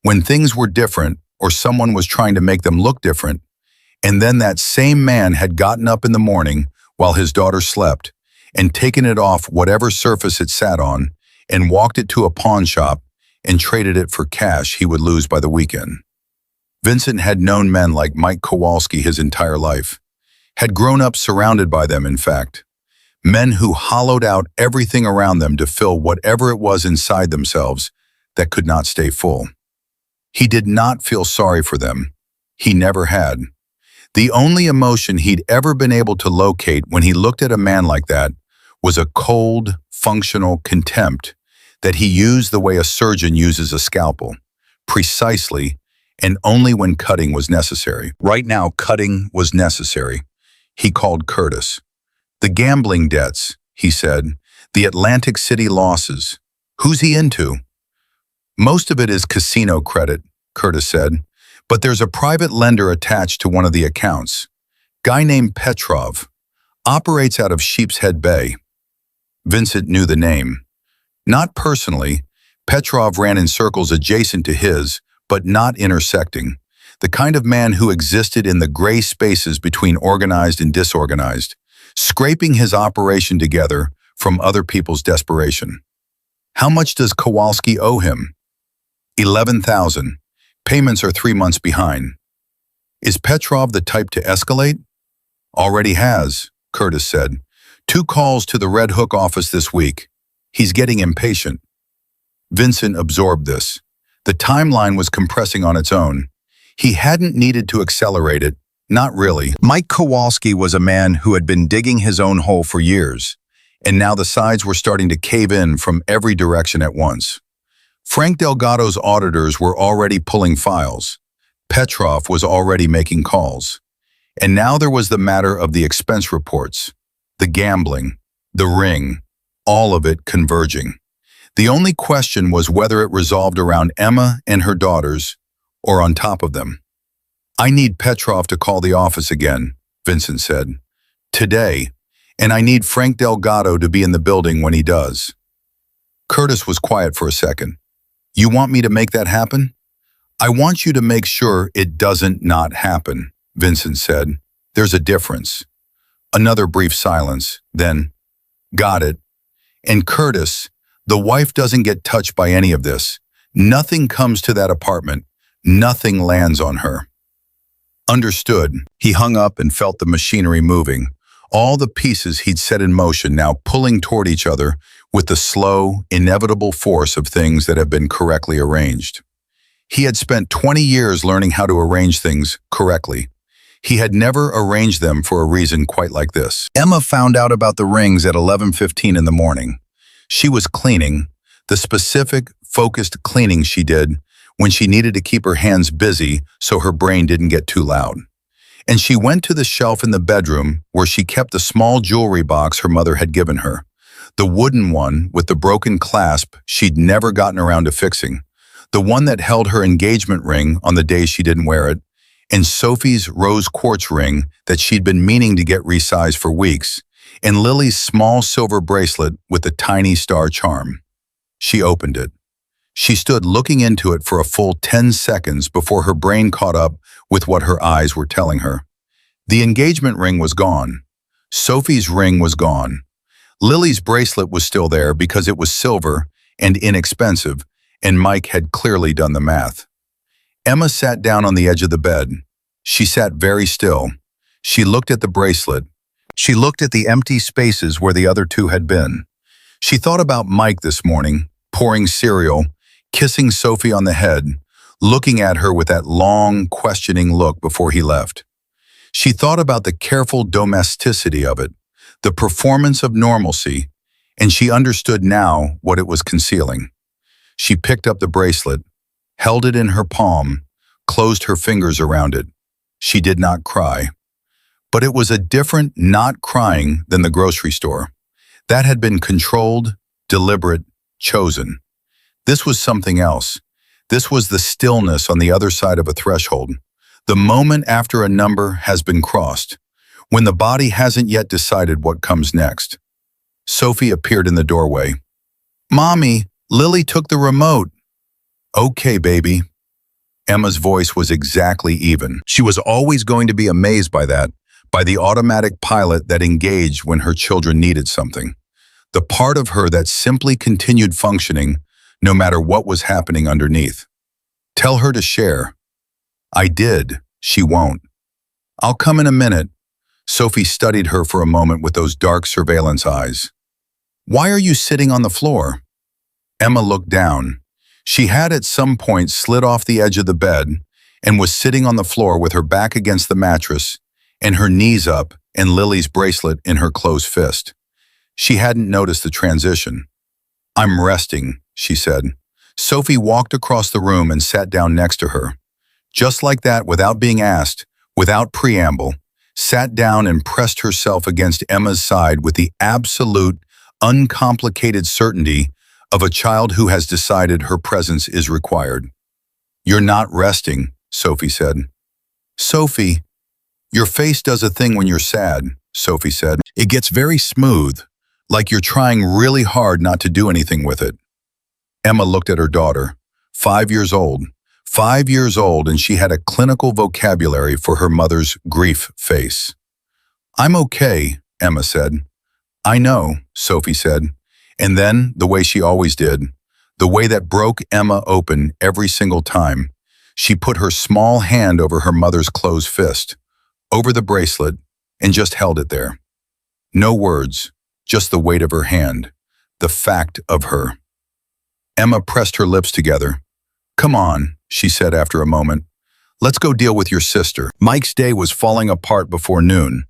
Speaker 1: when things were different or someone was trying to make them look different, and then that same man had gotten up in the morning while his daughter slept and taken it off whatever surface it sat on and walked it to a pawn shop and traded it for cash he would lose by the weekend. Vincent had known men like Mike Kowalski his entire life, had grown up surrounded by them, in fact. Men who hollowed out everything around them to fill whatever it was inside themselves that could not stay full. He did not feel sorry for them. He never had. The only emotion he'd ever been able to locate when he looked at a man like that was a cold, functional contempt that he used the way a surgeon uses a scalpel, precisely and only when cutting was necessary. Right now, cutting was necessary. He called Curtis. "The gambling debts," he said. "The Atlantic City losses. Who's he into?" "Most of it is casino credit," Curtis said, "but there's a private lender attached to one of the accounts. Guy named Petrov. Operates out of Sheepshead Bay." Vincent knew the name. Not personally. Petrov ran in circles adjacent to his, but not intersecting. The kind of man who existed in the gray spaces between organized and disorganized, scraping his operation together from other people's desperation. How much does Kowalski owe him? $11,000. Payments are 3 months behind. Is Petrov the type to escalate? Already has, Curtis said. 2 calls to the Red Hook office this week. He's getting impatient. Vincent absorbed this. The timeline was compressing on its own. He hadn't needed to accelerate it, not really. Mike Kowalski was a man who had been digging his own hole for years, and now the sides were starting to cave in from every direction at once. Frank Delgado's auditors were already pulling files. Petrov was already making calls. And now there was the matter of the expense reports, the gambling, the ring, all of it converging. The only question was whether it resolved around Emma and her daughters, or on top of them. "I need Petrov to call the office again," Vincent said. "Today, and I need Frank Delgado to be in the building when he does." Curtis was quiet for a second. "You want me to make that happen?" "I want you to make sure it doesn't not happen," Vincent said. "There's a difference." Another brief silence, then, "Got it. And Curtis, the wife doesn't get touched by any of this. Nothing comes to that apartment. Nothing lands on her." "Understood." He hung up and felt the machinery moving. All the pieces he'd set in motion now pulling toward each other with the slow, inevitable force of things that have been correctly arranged. He had spent 20 years learning how to arrange things correctly. He had never arranged them for a reason quite like this. Emma found out about the rings at 11:15 in the morning. She was cleaning, the specific, focused cleaning she did when she needed to keep her hands busy so her brain didn't get too loud. And she went to the shelf in the bedroom where she kept the small jewelry box her mother had given her, the wooden one with the broken clasp she'd never gotten around to fixing, the one that held her engagement ring on the days she didn't wear it, and Sophie's rose quartz ring that she'd been meaning to get resized for weeks, and Lily's small silver bracelet with the tiny star charm. She opened it. She stood looking into it for a full 10 seconds before her brain caught up with what her eyes were telling her. The engagement ring was gone. Sophie's ring was gone. Lily's bracelet was still there because it was silver and inexpensive, and Mike had clearly done the math. Emma sat down on the edge of the bed. She sat very still. She looked at the bracelet. She looked at the empty spaces where the other two had been. She thought about Mike this morning, pouring cereal, kissing Sophie on the head, looking at her with that long, questioning look before he left. She thought about the careful domesticity of it, the performance of normalcy, and she understood now what it was concealing. She picked up the bracelet, held it in her palm, closed her fingers around it. She did not cry. But it was a different not crying than the grocery store. That had been controlled, deliberate, chosen. This was something else. This was the stillness on the other side of a threshold. The moment after a number has been crossed, when the body hasn't yet decided what comes next. Sophie appeared in the doorway. "Mommy, Lily took the remote." "Okay, baby." Emma's voice was exactly even. She was always going to be amazed by that, by the automatic pilot that engaged when her children needed something. The part of her that simply continued functioning no matter what was happening underneath. "Tell her to share." "I did. She won't." "I'll come in a minute." Sophie studied her for a moment with those dark surveillance eyes. "Why are you sitting on the floor?" Emma looked down. She had at some point slid off the edge of the bed and was sitting on the floor with her back against the mattress and her knees up and Lily's bracelet in her closed fist. She hadn't noticed the transition. "I'm resting," she said. Sophie walked across the room and sat down next to her. Just like that, without being asked, without preamble, sat down and pressed herself against Emma's side with the absolute, uncomplicated certainty of a child who has decided her presence is required. "You're not resting," Sophie said. "Sophie, your face does a thing when you're sad," Sophie said. "It gets very smooth, like you're trying really hard not to do anything with it." Emma looked at her daughter, 5 years old. 5 years old, and she had a clinical vocabulary for her mother's grief face. "I'm okay," Emma said. "I know," Sophie said. And then, the way she always did, the way that broke Emma open every single time, she put her small hand over her mother's closed fist, over the bracelet, and just held it there. No words, just the weight of her hand, the fact of her. Emma pressed her lips together. "Come on," she said after a moment. "Let's go deal with your sister." Mike's day was falling apart before noon.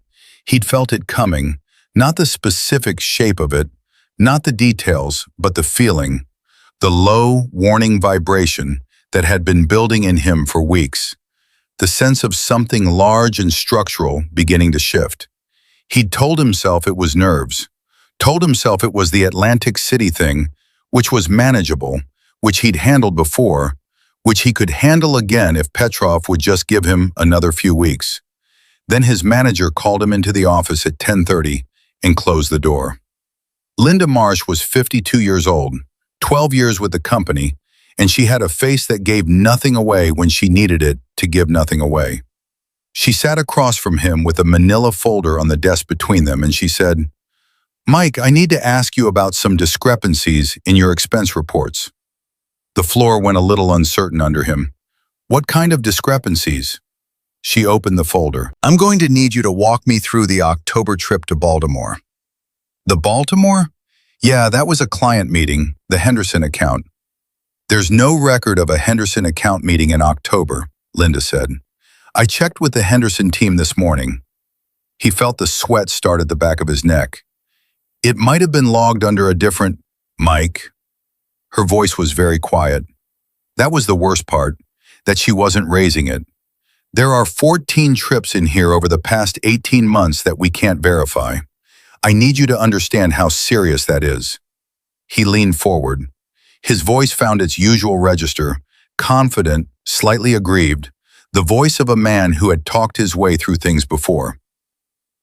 Speaker 1: He'd felt it coming, not the specific shape of it, not the details, but the feeling, the low, warning vibration that had been building in him for weeks, the sense of something large and structural beginning to shift. He'd told himself it was nerves, told himself it was the Atlantic City thing which was manageable, which he'd handled before, which he could handle again if Petrov would just give him another few weeks. Then his manager called him into the office at 10:30 and closed the door. Linda Marsh was 52 years old, 12 years with the company, and she had a face that gave nothing away when she needed it to give nothing away. She sat across from him with a manila folder on the desk between them, and she said, "Mike, I need to ask you about some discrepancies in your expense reports." The floor went a little uncertain under him. "What kind of discrepancies?" She opened the folder. "I'm going to need you to walk me through the October trip to Baltimore." "The Baltimore? Yeah, that was a client meeting, the Henderson account." "There's no record of a Henderson account meeting in October," Linda said. "I checked with the Henderson team this morning." He felt the sweat start at the back of his neck. "It might have been logged under a different Mike." Her voice was very quiet. That was the worst part, that she wasn't raising it. "There are 14 trips in here over the past 18 months that we can't verify. I need you to understand how serious that is." He leaned forward. His voice found its usual register, confident, slightly aggrieved, the voice of a man who had talked his way through things before.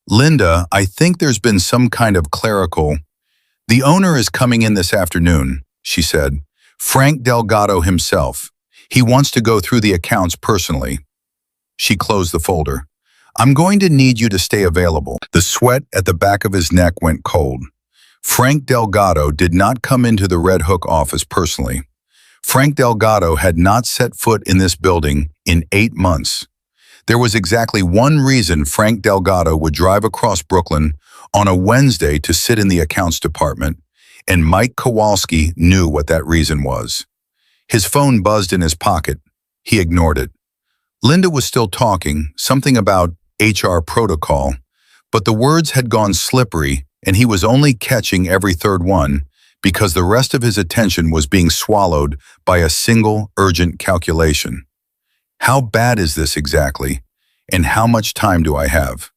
Speaker 1: "Linda, I think there's been some kind of clerical. The owner is coming in this afternoon," she said. "Frank Delgado himself. He wants to go through the accounts personally." She closed the folder. "I'm going to need you to stay available." The sweat at the back of his neck went cold. Frank Delgado did not come into the Red Hook office personally. Frank Delgado had not set foot in this building in 8 months. There was exactly one reason Frank Delgado would drive across Brooklyn on a Wednesday to sit in the accounts department, and Mike Kowalski knew what that reason was. His phone buzzed in his pocket. He ignored it. Linda was still talking, something about HR protocol, but the words had gone slippery, and he was only catching every third one because the rest of his attention was being swallowed by a single urgent calculation. How bad is this exactly? And how much time do I have?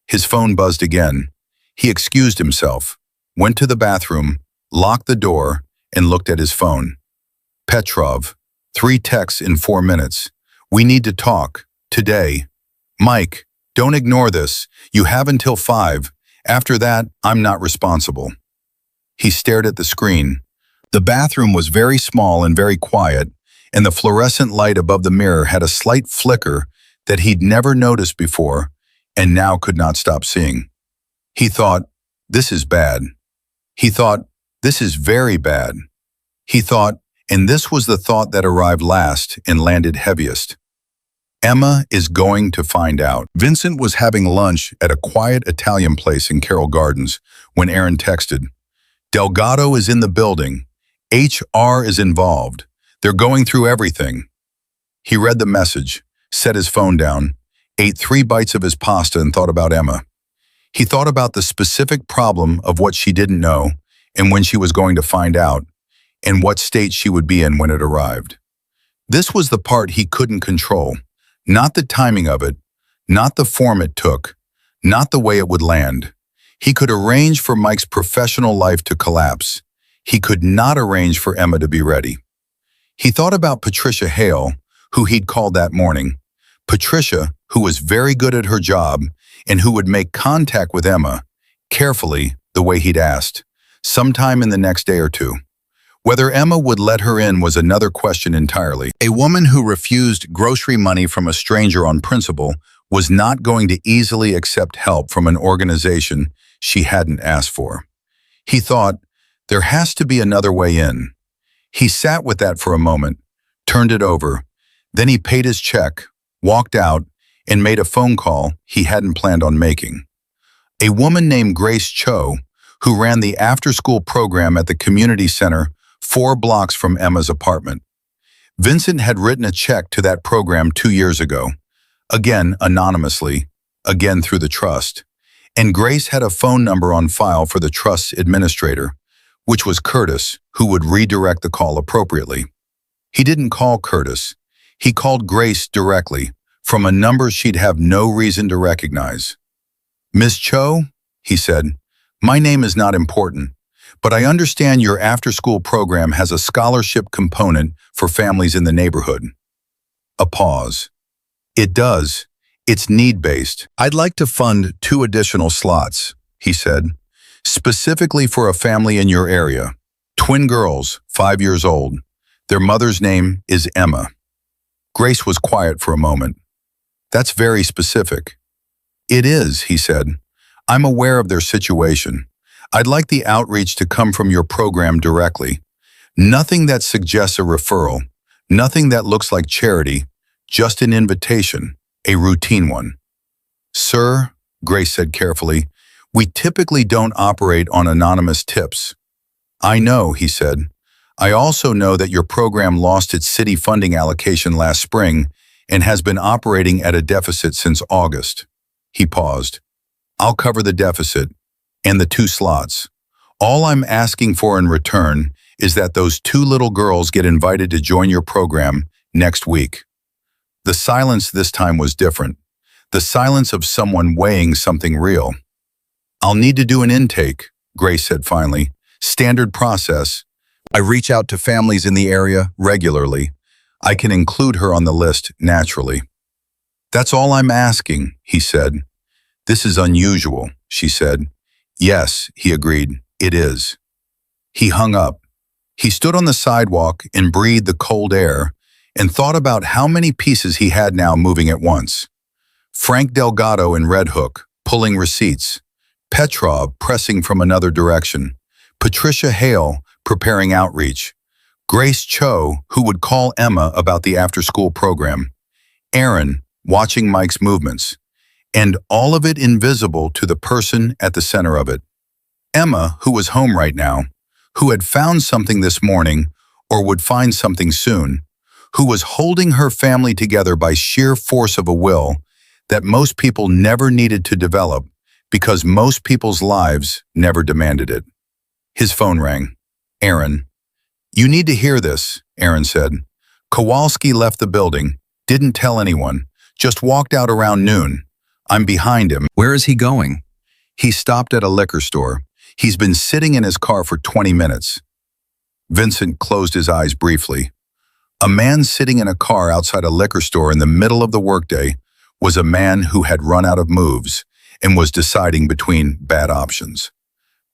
Speaker 1: His phone buzzed again. He excused himself, went to the bathroom, locked the door, and looked at his phone. "Petrov, 3 texts in 4 minutes. We need to talk. Today. Mike, don't ignore this. You have until 5. After that, I'm not responsible." He stared at the screen. The bathroom was very small and very quiet, and the fluorescent light above the mirror had a slight flicker that he'd never noticed before and now could not stop seeing. He thought, "This is bad." He thought, "This is very bad." He thought, and this was the thought that arrived last and landed heaviest, Emma is going to find out. Vincent was having lunch at a quiet Italian place in Carroll Gardens when Aaron texted, "Delgado is in the building. HR is involved. They're going through everything." He read the message, set his phone down, ate 3 bites of his pasta and thought about Emma. He thought about the specific problem of what she didn't know and when she was going to find out, and what state she would be in when it arrived. This was the part he couldn't control. Not the timing of it, not the form it took, not the way it would land. He could arrange for Mike's professional life to collapse. He could not arrange for Emma to be ready. He thought about Patricia Hale, who he'd called that morning. Patricia, who was very good at her job and who would make contact with Emma, carefully, the way he'd asked, sometime in the next day or 2. Whether Emma would let her in was another question entirely. A woman who refused grocery money from a stranger on principle was not going to easily accept help from an organization she hadn't asked for. He thought, there has to be another way in. He sat with that for a moment, turned it over, then he paid his check, walked out, and made a phone call he hadn't planned on making. A woman named Grace Cho, who ran the after-school program at the community center 4 blocks from Emma's apartment. Vincent had written a check to that program 2 years ago, again anonymously, again through the trust, and Grace had a phone number on file for the trust's administrator, which was Curtis, who would redirect the call appropriately. He didn't call Curtis. He called Grace directly, from a number she'd have no reason to recognize. "Miss Cho," he said, "my name is not important, but I understand your after-school program has a scholarship component for families in the neighborhood. A pause. It does. It's need-based. I'd like to fund 2 additional slots, he said, specifically for a family in your area. Twin girls, 5 years old. Their mother's name is Emma. Grace was quiet for a moment. That's very specific. It is, he said. I'm aware of their situation. I'd like the outreach to come from your program directly. Nothing that suggests a referral. Nothing that looks like charity. Just an invitation. A routine one. Sir, Grace said carefully, we typically don't operate on anonymous tips. I know, he said. I also know that your program lost its city funding allocation last spring and has been operating at a deficit since August. He paused. I'll cover the deficit and the 2 slots. All I'm asking for in return is that those 2 little girls get invited to join your program next week. The silence this time was different. The silence of someone weighing something real. I'll need to do an intake, Grace said finally. Standard process. I reach out to families in the area regularly. I can include her on the list naturally. That's all I'm asking, he said. This is unusual, she said. Yes, he agreed, it is. He hung up. He stood on the sidewalk and breathed the cold air and thought about how many pieces he had now moving at once. Frank Delgado in Red Hook, pulling receipts. Petrov pressing from another direction. Patricia Hale preparing outreach. Grace Cho, who would call Emma about the after-school program. Aaron watching Mike's movements. And all of it invisible to the person at the center of it. Emma, who was home right now, who had found something this morning or would find something soon, who was holding her family together by sheer force of a will that most people never needed to develop because most people's lives never demanded it. His phone rang. Aaron. You need to hear this, Aaron said. Kowalski left the building, didn't tell anyone, just walked out around noon. I'm behind him. Where is he going? He stopped at a liquor store. He's been sitting in his car for 20 minutes. Vincent closed his eyes briefly. A man sitting in a car outside a liquor store in the middle of the workday was a man who had run out of moves and was deciding between bad options.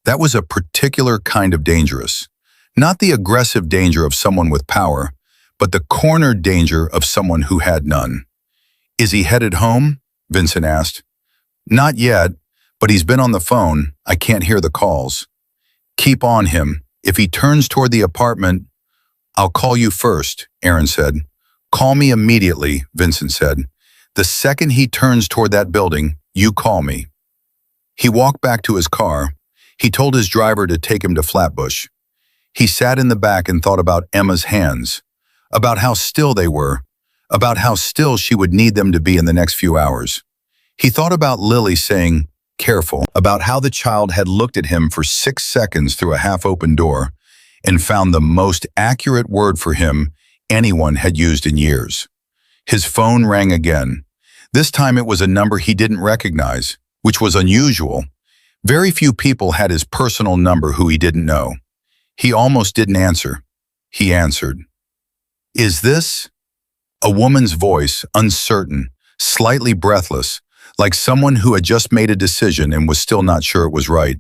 Speaker 1: That was a particular kind of dangerous. Not the aggressive danger of someone with power, but the cornered danger of someone who had none. Is he headed home? Vincent asked. Not yet, but he's been on the phone. I can't hear the calls. Keep on him. If he turns toward the apartment, I'll call you first, Aaron said. Call me immediately, Vincent said. The second he turns toward that building, you call me. He walked back to his car. He told his driver to take him to Flatbush. He sat in the back and thought about Emma's hands, about how still they were, about how still she would need them to be in the next few hours. He thought about Lily saying, careful, about how the child had looked at him for 6 seconds through a half-open door and found the most accurate word for him anyone had used in years. His phone rang again. This time it was a number he didn't recognize, which was unusual. Very few people had his personal number who he didn't know. He almost didn't answer. He answered. Is this? A woman's voice, uncertain, slightly breathless, like someone who had just made a decision and was still not sure it was right.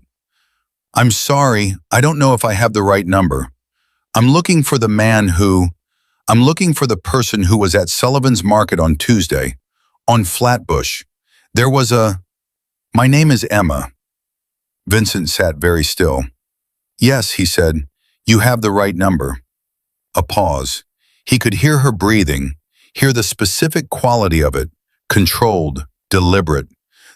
Speaker 1: I'm sorry, I don't know if I have the right number. I'm looking for the person who was at Sullivan's Market on Tuesday, on Flatbush. There was My name is Emma. Vincent sat very still. Yes, he said, you have the right number. A pause. He could hear her breathing, hear the specific quality of it, controlled, deliberate,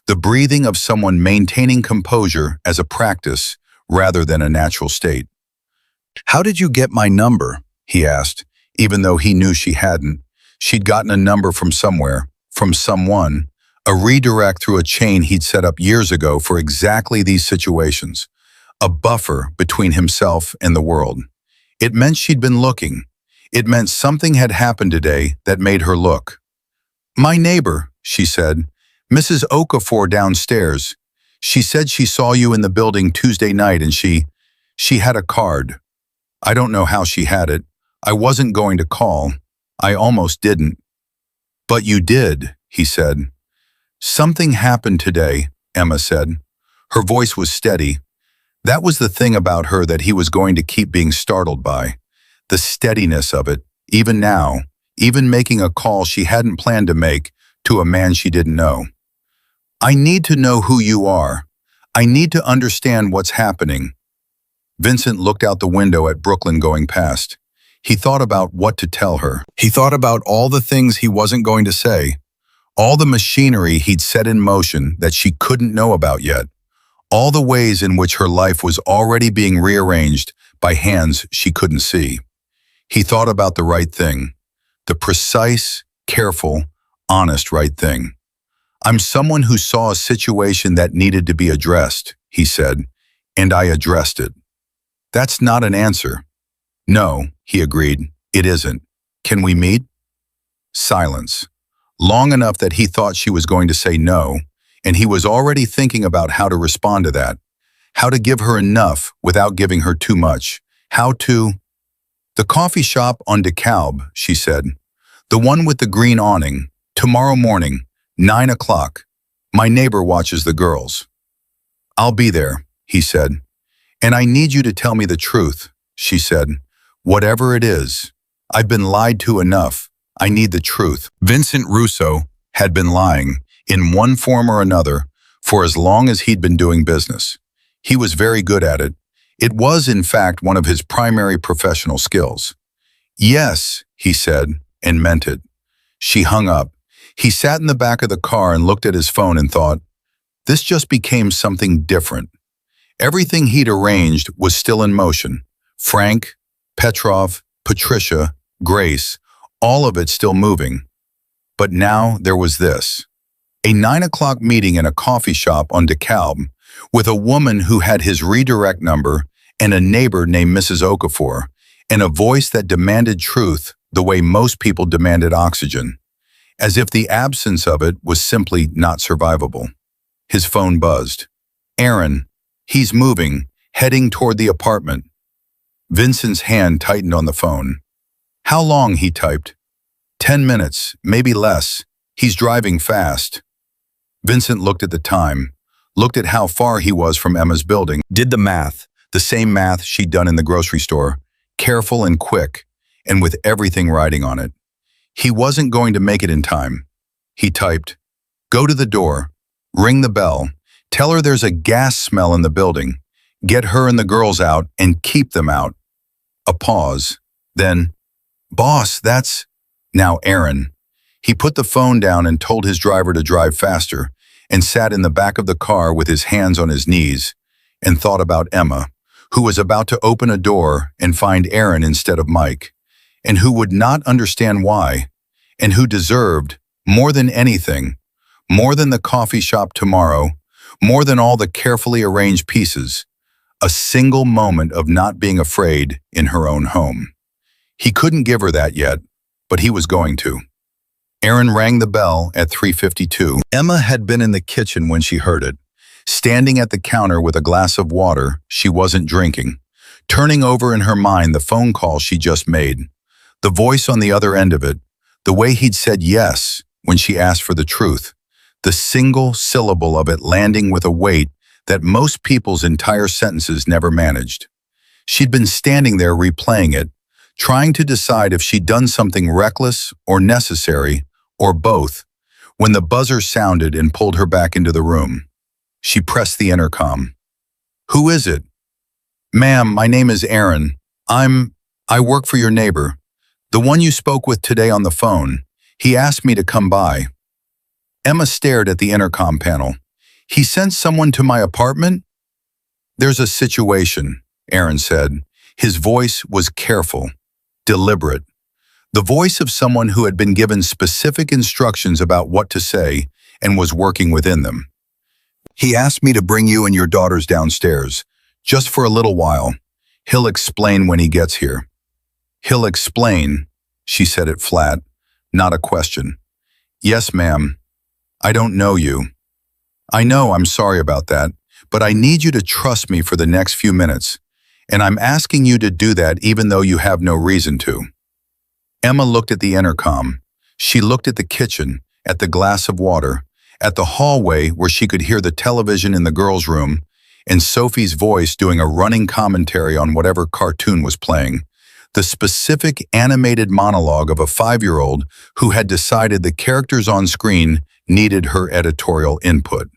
Speaker 1: the breathing of someone maintaining composure as a practice rather than a natural state. How did you get my number? He asked, even though he knew she hadn't. She'd gotten a number from somewhere, from someone, a redirect through a chain he'd set up years ago for exactly these situations, a buffer between himself and the world. It meant she'd been looking. It meant something had happened today that made her look. My neighbor, she said, Mrs. Okafor downstairs. She said she saw you in the building Tuesday night and she She had a card. I don't know how she had it. I wasn't going to call. I almost didn't. But you did, he said. Something happened today, Emma said. Her voice was steady. That was the thing about her that he was going to keep being startled by. The steadiness of it, even now, even making a call she hadn't planned to make to a man she didn't know. I need to know who you are. I need to understand what's happening. Vincent looked out the window at Brooklyn going past. He thought about what to tell her. He thought about all the things he wasn't going to say, all the machinery he'd set in motion that she couldn't know about yet, all the ways in which her life was already being rearranged by hands she couldn't see. He thought about the right thing, the precise, careful, honest right thing. I'm someone who saw a situation that needed to be addressed, he said, and I addressed it. That's not an answer. No, he agreed, it isn't. Can we meet? Silence. Long enough that he thought she was going to say no, and he was already thinking about how to respond to that, how to give her enough without giving her too much, how to... The coffee shop on DeKalb, she said. The one with the green awning. Tomorrow morning, 9 o'clock. My neighbor watches the girls. I'll be there, he said. And I need you to tell me the truth, she said. Whatever it is. I've been lied to enough. I need the truth. Vincent Russo had been lying, in one form or another, for as long as he'd been doing business. He was very good at it. It was, in fact, one of his primary professional skills. Yes, he said, and meant it. She hung up. He sat in the back of the car and looked at his phone and thought, this just became something different. Everything he'd arranged was still in motion. Frank, Petrov, Patricia, Grace, all of it still moving. But now there was this. A 9 o'clock meeting in a coffee shop on DeKalb with a woman who had his redirect number and a neighbor named Mrs. Okafor, and a voice that demanded truth the way most people demanded oxygen, as if the absence of it was simply not survivable. His phone buzzed. Aaron, he's moving, heading toward the apartment. Vincent's hand tightened on the phone. How long, he typed. 10 minutes, maybe less. He's driving fast. Vincent looked at the time, looked at how far he was from Emma's building, did the math, the same math she'd done in the grocery store, careful and quick, and with everything riding on it. He wasn't going to make it in time. He typed, go to the door, ring the bell, tell her there's a gas smell in the building, get her and the girls out and keep them out. A pause. Then, boss, that's... Now Aaron. He put the phone down and told his driver to drive faster and sat in the back of the car with his hands on his knees and thought about Emma, who was about to open a door and find Aaron instead of Mike, and who would not understand why, and who deserved, more than anything, more than the coffee shop tomorrow, more than all the carefully arranged pieces, a single moment of not being afraid in her own home. He couldn't give her that yet, but he was going to. Aaron rang the bell at 3:52. Emma had been in the kitchen when she heard it, standing at the counter with a glass of water she wasn't drinking, turning over in her mind the phone call she just made, the voice on the other end of it, the way he'd said yes when she asked for the truth, the single syllable of it landing with a weight that most people's entire sentences never managed. She'd been standing there replaying it, trying to decide if she'd done something reckless or necessary, or both, when the buzzer sounded and pulled her back into the room. She pressed the intercom. Who is it? Ma'am, my name is Aaron. I work for your neighbor. The one you spoke with today on the phone. He asked me to come by. Emma stared at the intercom panel. He sent someone to my apartment? There's a situation, Aaron said. His voice was careful, deliberate. The voice of someone who had been given specific instructions about what to say and was working within them. He asked me to bring you and your daughters downstairs, just for a little while. He'll explain when he gets here. He'll explain, she said it flat, not a question. Yes, ma'am. I don't know you. I know, I'm sorry about that, but I need you to trust me for the next few minutes. And I'm asking you to do that even though you have no reason to." Emma looked at the intercom. She looked at the kitchen, at the glass of water, at the hallway where she could hear the television in the girls' room, and Sophie's voice doing a running commentary on whatever cartoon was playing. The specific animated monologue of a 5-year-old who had decided the characters on screen needed her editorial input.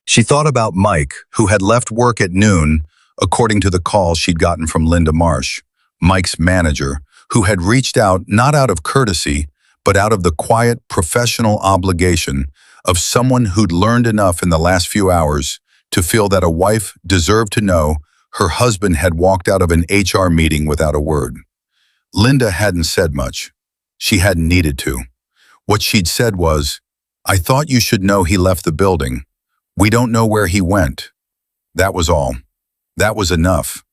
Speaker 1: She thought about Mike, who had left work at noon, according to the call she'd gotten from Linda Marsh, Mike's manager, who had reached out not out of courtesy, but out of the quiet professional obligation of someone who'd learned enough in the last few hours to feel that a wife deserved to know her husband had walked out of an HR meeting without a word. Linda hadn't said much. She hadn't needed to. What she'd said was, "I thought you should know he left the building. We don't know where he went." That was all. That was enough.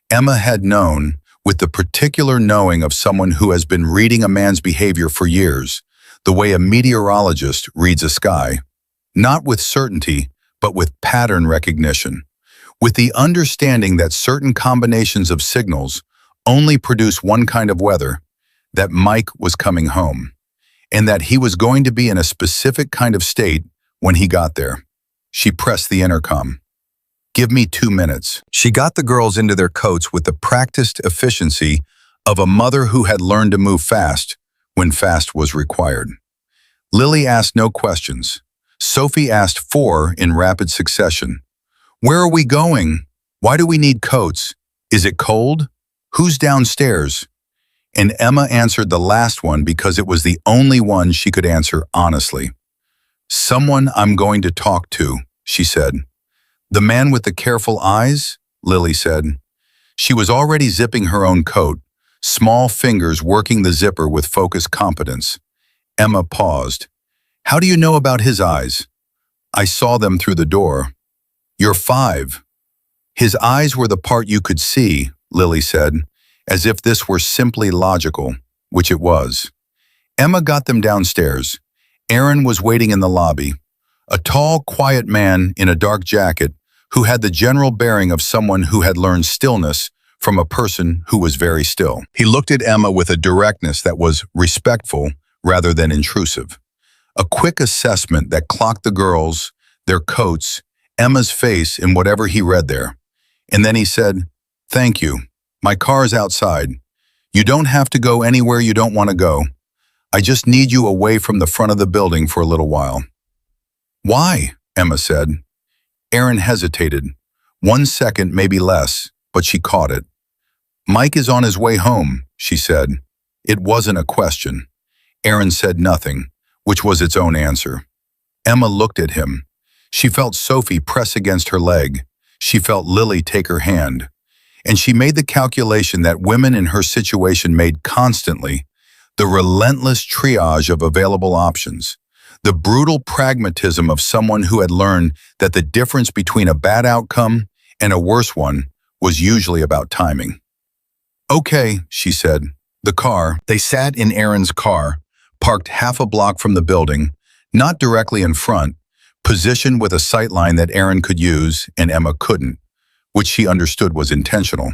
Speaker 1: Emma had known, with the particular knowing of someone who has been reading a man's behavior for years, the way a meteorologist reads a sky, not with certainty, but with pattern recognition, with the understanding that certain combinations of signals only produce one kind of weather, that Mike was coming home, and that he was going to be in a specific kind of state when he got there. She pressed the intercom. "Give me 2 minutes." She got the girls into their coats with the practiced efficiency of a mother who had learned to move fast when fast was required. Lily asked no questions. Sophie asked 4 in rapid succession. "Where are we going? Why do we need coats? Is it cold? Who's downstairs?" And Emma answered the last one because it was the only one she could answer honestly. "Someone I'm going to talk to," she said. "The man with the careful eyes?" Lily said. She was already zipping her own coat, small fingers working the zipper with focused competence. Emma paused. "How do you know about his eyes?" "I saw them through the door." "You're 5. His eyes were the part you could see," Lily said, as if this were simply logical, which it was. Emma got them downstairs. Aaron was waiting in the lobby, a tall, quiet man in a dark jacket who had the general bearing of someone who had learned stillness from a person who was very still. He looked at Emma with a directness that was respectful rather than intrusive. A quick assessment that clocked the girls, their coats, Emma's face in whatever he read there. And then he said, "Thank you. My car's outside. You don't have to go anywhere you don't want to go. I just need you away from the front of the building for a little while." "Why?" Emma said. Aaron hesitated. 1 second, maybe less, but she caught it. "Mike is on his way home," she said. It wasn't a question. Aaron said nothing, which was its own answer. Emma looked at him. She felt Sophie press against her leg. She felt Lily take her hand. And she made the calculation that women in her situation made constantly, the relentless triage of available options, the brutal pragmatism of someone who had learned that the difference between a bad outcome and a worse one was usually about timing. "Okay," she said. The car, they sat in Aaron's car, parked half a block from the building, not directly in front, positioned with a sightline that Aaron could use and Emma couldn't, which she understood was intentional.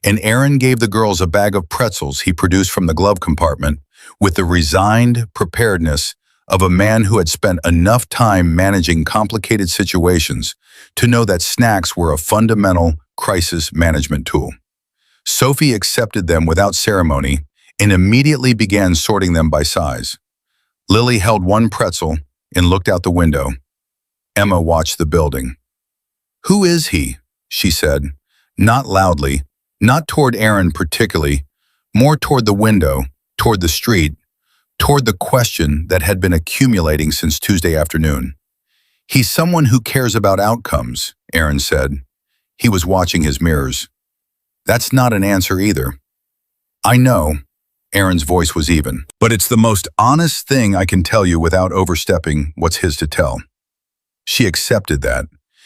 Speaker 1: And Aaron gave the girls a bag of pretzels he produced from the glove compartment with the resigned preparedness of a man who had spent enough time managing complicated situations to know that snacks were a fundamental crisis management tool. Sophie accepted them without ceremony and immediately began sorting them by size. Lily held one pretzel and looked out the window. Emma watched the building. "Who is he?" she said, not loudly, not toward Aaron particularly, more toward the window, toward the street, toward the question that had been accumulating since Tuesday afternoon. "He's someone who cares about outcomes," Aaron said. He was watching his mirrors. "That's not an answer either." "I know," Aaron's voice was even, "but it's the most honest thing I can tell you without overstepping what's his to tell." She accepted that.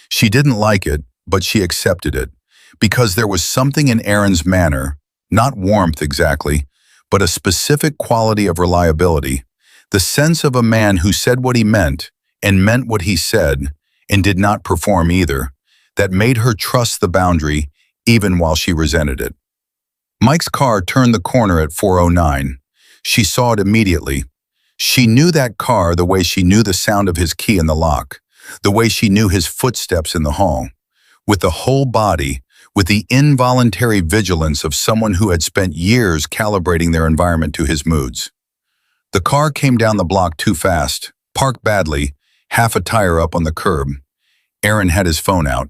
Speaker 1: She didn't like it, but she accepted it, because there was something in Aaron's manner, not warmth exactly, but a specific quality of reliability, the sense of a man who said what he meant and meant what he said and did not perform either, that made her trust the boundary even while she resented it. Mike's car turned the corner at 4:09. She saw it immediately. She knew that car the way she knew the sound of his key in the lock, the way she knew his footsteps in the hall. With the whole body, with the involuntary vigilance of someone who had spent years calibrating their environment to his moods. The car came down the block too fast, parked badly, half a tire up on the curb. Aaron had his phone out.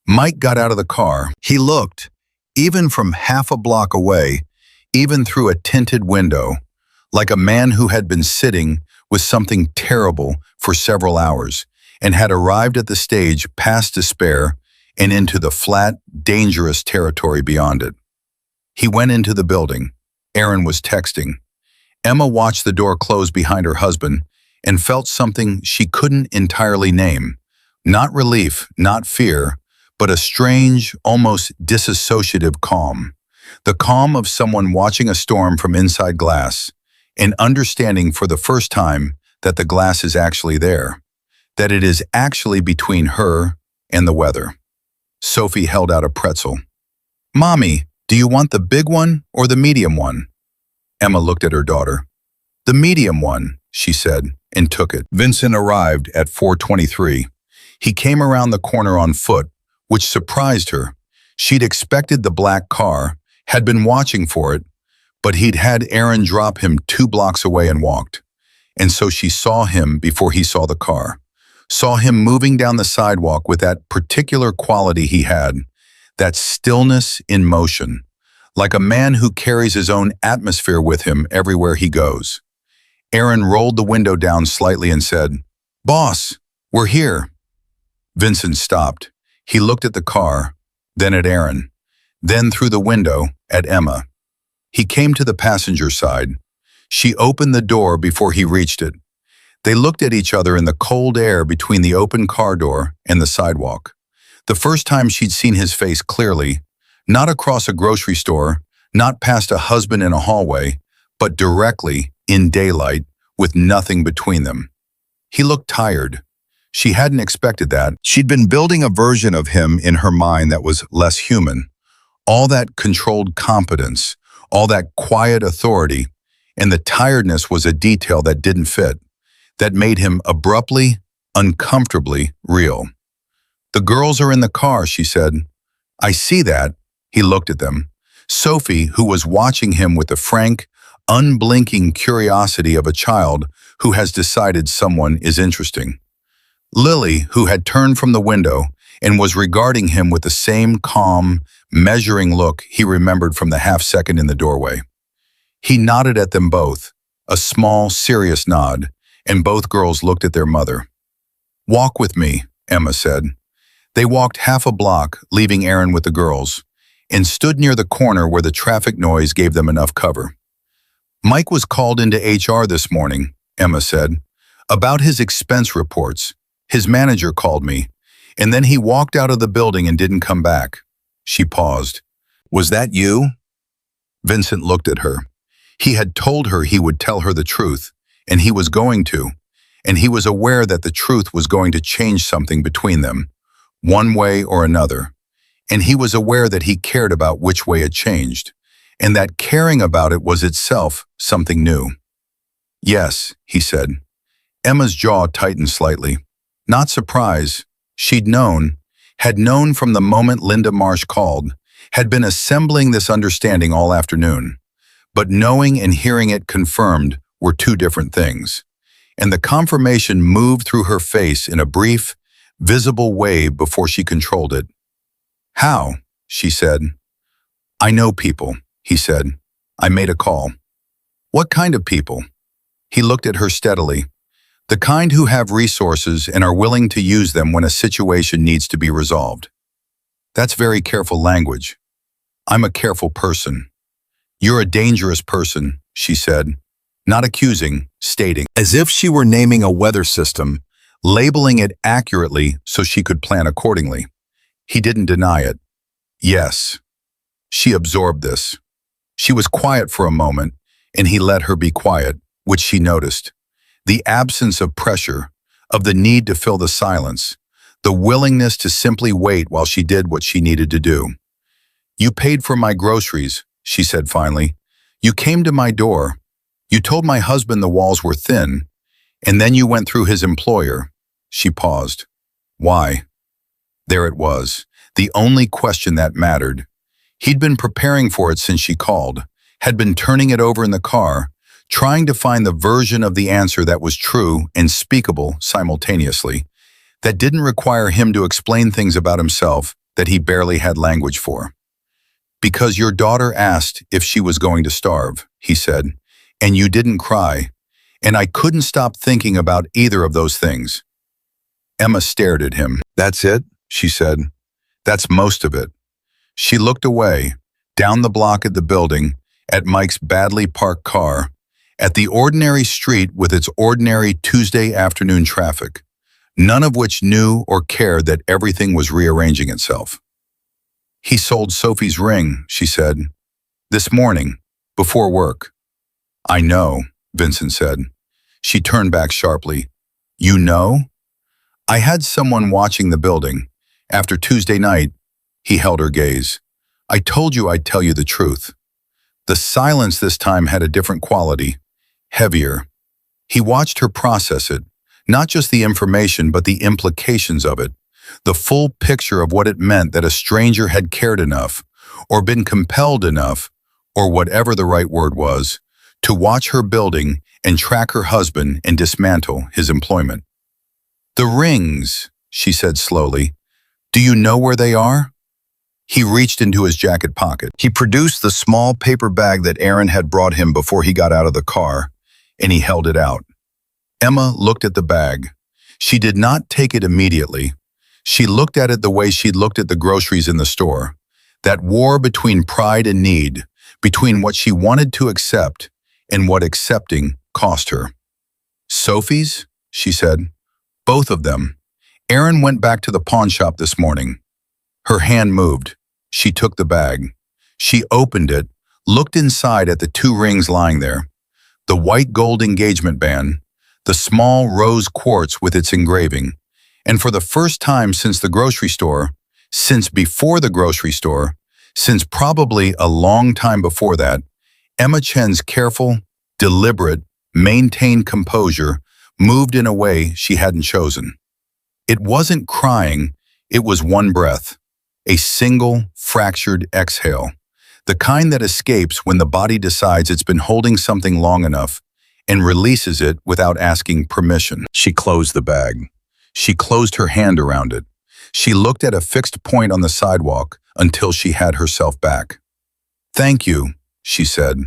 Speaker 1: Mike got out of the car. He looked, even from half a block away, even through a tinted window, like a man who had been sitting with something terrible for several hours and had arrived at the stage past despair and into the flat, dangerous territory beyond it. He went into the building. Aaron was texting. Emma watched the door close behind her husband and felt something she couldn't entirely name. Not relief, not fear, but a strange, almost disassociative calm. The calm of someone watching a storm from inside glass and understanding for the first time that the glass is actually there, that it is actually between her and the weather. Sophie held out a pretzel. "Mommy, do you want the big one or the medium one?" Emma looked at her daughter. "The medium one," she said, and took it. Vincent arrived at 4:23. He came around the corner on foot, which surprised her. She'd expected the black car, had been watching for it, but he'd had Aaron drop him 2 blocks away and walked. And so she saw him before he saw the car. Saw him moving down the sidewalk with that particular quality he had, that stillness in motion, like a man who carries his own atmosphere with him everywhere he goes. Aaron rolled the window down slightly and said, "Boss, we're here." Vincent stopped. He looked at the car, then at Aaron, then through the window at Emma. He came to the passenger side. She opened the door before he reached it. They looked at each other in the cold air between the open car door and the sidewalk. The first time she'd seen his face clearly, not across a grocery store, not past a husband in a hallway, but directly, in daylight, with nothing between them. He looked tired. She hadn't expected that. She'd been building a version of him in her mind that was less human. All that controlled competence, all that quiet authority, and the tiredness was a detail that didn't fit, that made him abruptly, uncomfortably real. "The girls are in the car," she said. "I see that." He looked at them. Sophie, who was watching him with the frank, unblinking curiosity of a child who has decided someone is interesting. Lily, who had turned from the window and was regarding him with the same calm, measuring look he remembered from the half-second in the doorway. He nodded at them both, a small, serious nod, and both girls looked at their mother. "Walk with me," Emma said. They walked half a block, leaving Aaron with the girls, and stood near the corner where the traffic noise gave them enough cover. "Mike was called into HR this morning," Emma said, "about his expense reports. His manager called me, and then he walked out of the building and didn't come back." She paused. "Was that you?" Vincent looked at her. He had told her he would tell her the truth, and he was going to, and he was aware that the truth was going to change something between them, one way or another, and he was aware that he cared about which way it changed, and that caring about it was itself something new. "Yes," he said. Emma's jaw tightened slightly. Not surprise. She'd known, had known from the moment Linda Marsh called, had been assembling this understanding all afternoon. But knowing and hearing it confirmed were two different things. And the confirmation moved through her face in a brief, visible wave before she controlled it. "How?" she said. "I know people," he said. "I made a call." "What kind of people?" He looked at her steadily. "The kind who have resources and are willing to use them when a situation needs to be resolved." "That's very careful language." "I'm a careful person." "You're a dangerous person," she said, not accusing, stating, as if she were naming a weather system, labeling it accurately so she could plan accordingly. He didn't deny it. "Yes." She absorbed this. She was quiet for a moment, and he let her be quiet, which she noticed. The absence of pressure, of the need to fill the silence, the willingness to simply wait while she did what she needed to do. You paid for my groceries, she said finally. You came to my door. You told my husband the walls were thin, and then you went through his employer. She paused. Why? There it was, the only question that mattered. He'd been preparing for it since she called, had been turning it over in the car, trying to find the version of the answer that was true and speakable simultaneously, that didn't require him to explain things about himself that he barely had language for. Because your daughter asked if she was going to starve, he said, and you didn't cry, and I couldn't stop thinking about either of those things. Emma stared at him. That's it, she said. That's most of it. She looked away, down the block at the building, at Mike's badly parked car, at the ordinary street with its ordinary Tuesday afternoon traffic, none of which knew or cared that everything was rearranging itself. He sold Sophie's ring, she said, this morning, before work. I know, Vincent said. She turned back sharply. You know? I had someone watching the building. After Tuesday night, he held her gaze. I told you I'd tell you the truth. The silence this time had a different quality, heavier. He watched her process it, not just the information but the implications of it, the full picture of what it meant that a stranger had cared enough, or been compelled enough, or whatever the right word was, to watch her building and track her husband and dismantle his employment. The rings, she said slowly. Do you know where they are? He reached into his jacket pocket. He produced the small paper bag that Aaron had brought him before he got out of the car, and he held it out. Emma looked at the bag. She did not take it immediately. She looked at it the way she'd looked at the groceries in the store. That war between pride and need, between what she wanted to accept and what accepting cost her. Sophie's? She said. Both of them. Aaron went back to the pawn shop this morning. Her hand moved. She took the bag. She opened it, looked inside at the two rings lying there. The white gold engagement band, the small rose quartz with its engraving, and for the first time since the grocery store, since before the grocery store, since probably a long time before that, Emma Chen's careful, deliberate, maintained composure moved in a way she hadn't chosen. It wasn't crying, it was one breath, a single, fractured exhale, the kind that escapes when the body decides it's been holding something long enough and releases it without asking permission. She closed the bag. She closed her hand around it. She looked at a fixed point on the sidewalk until she had herself back. Thank you, she said,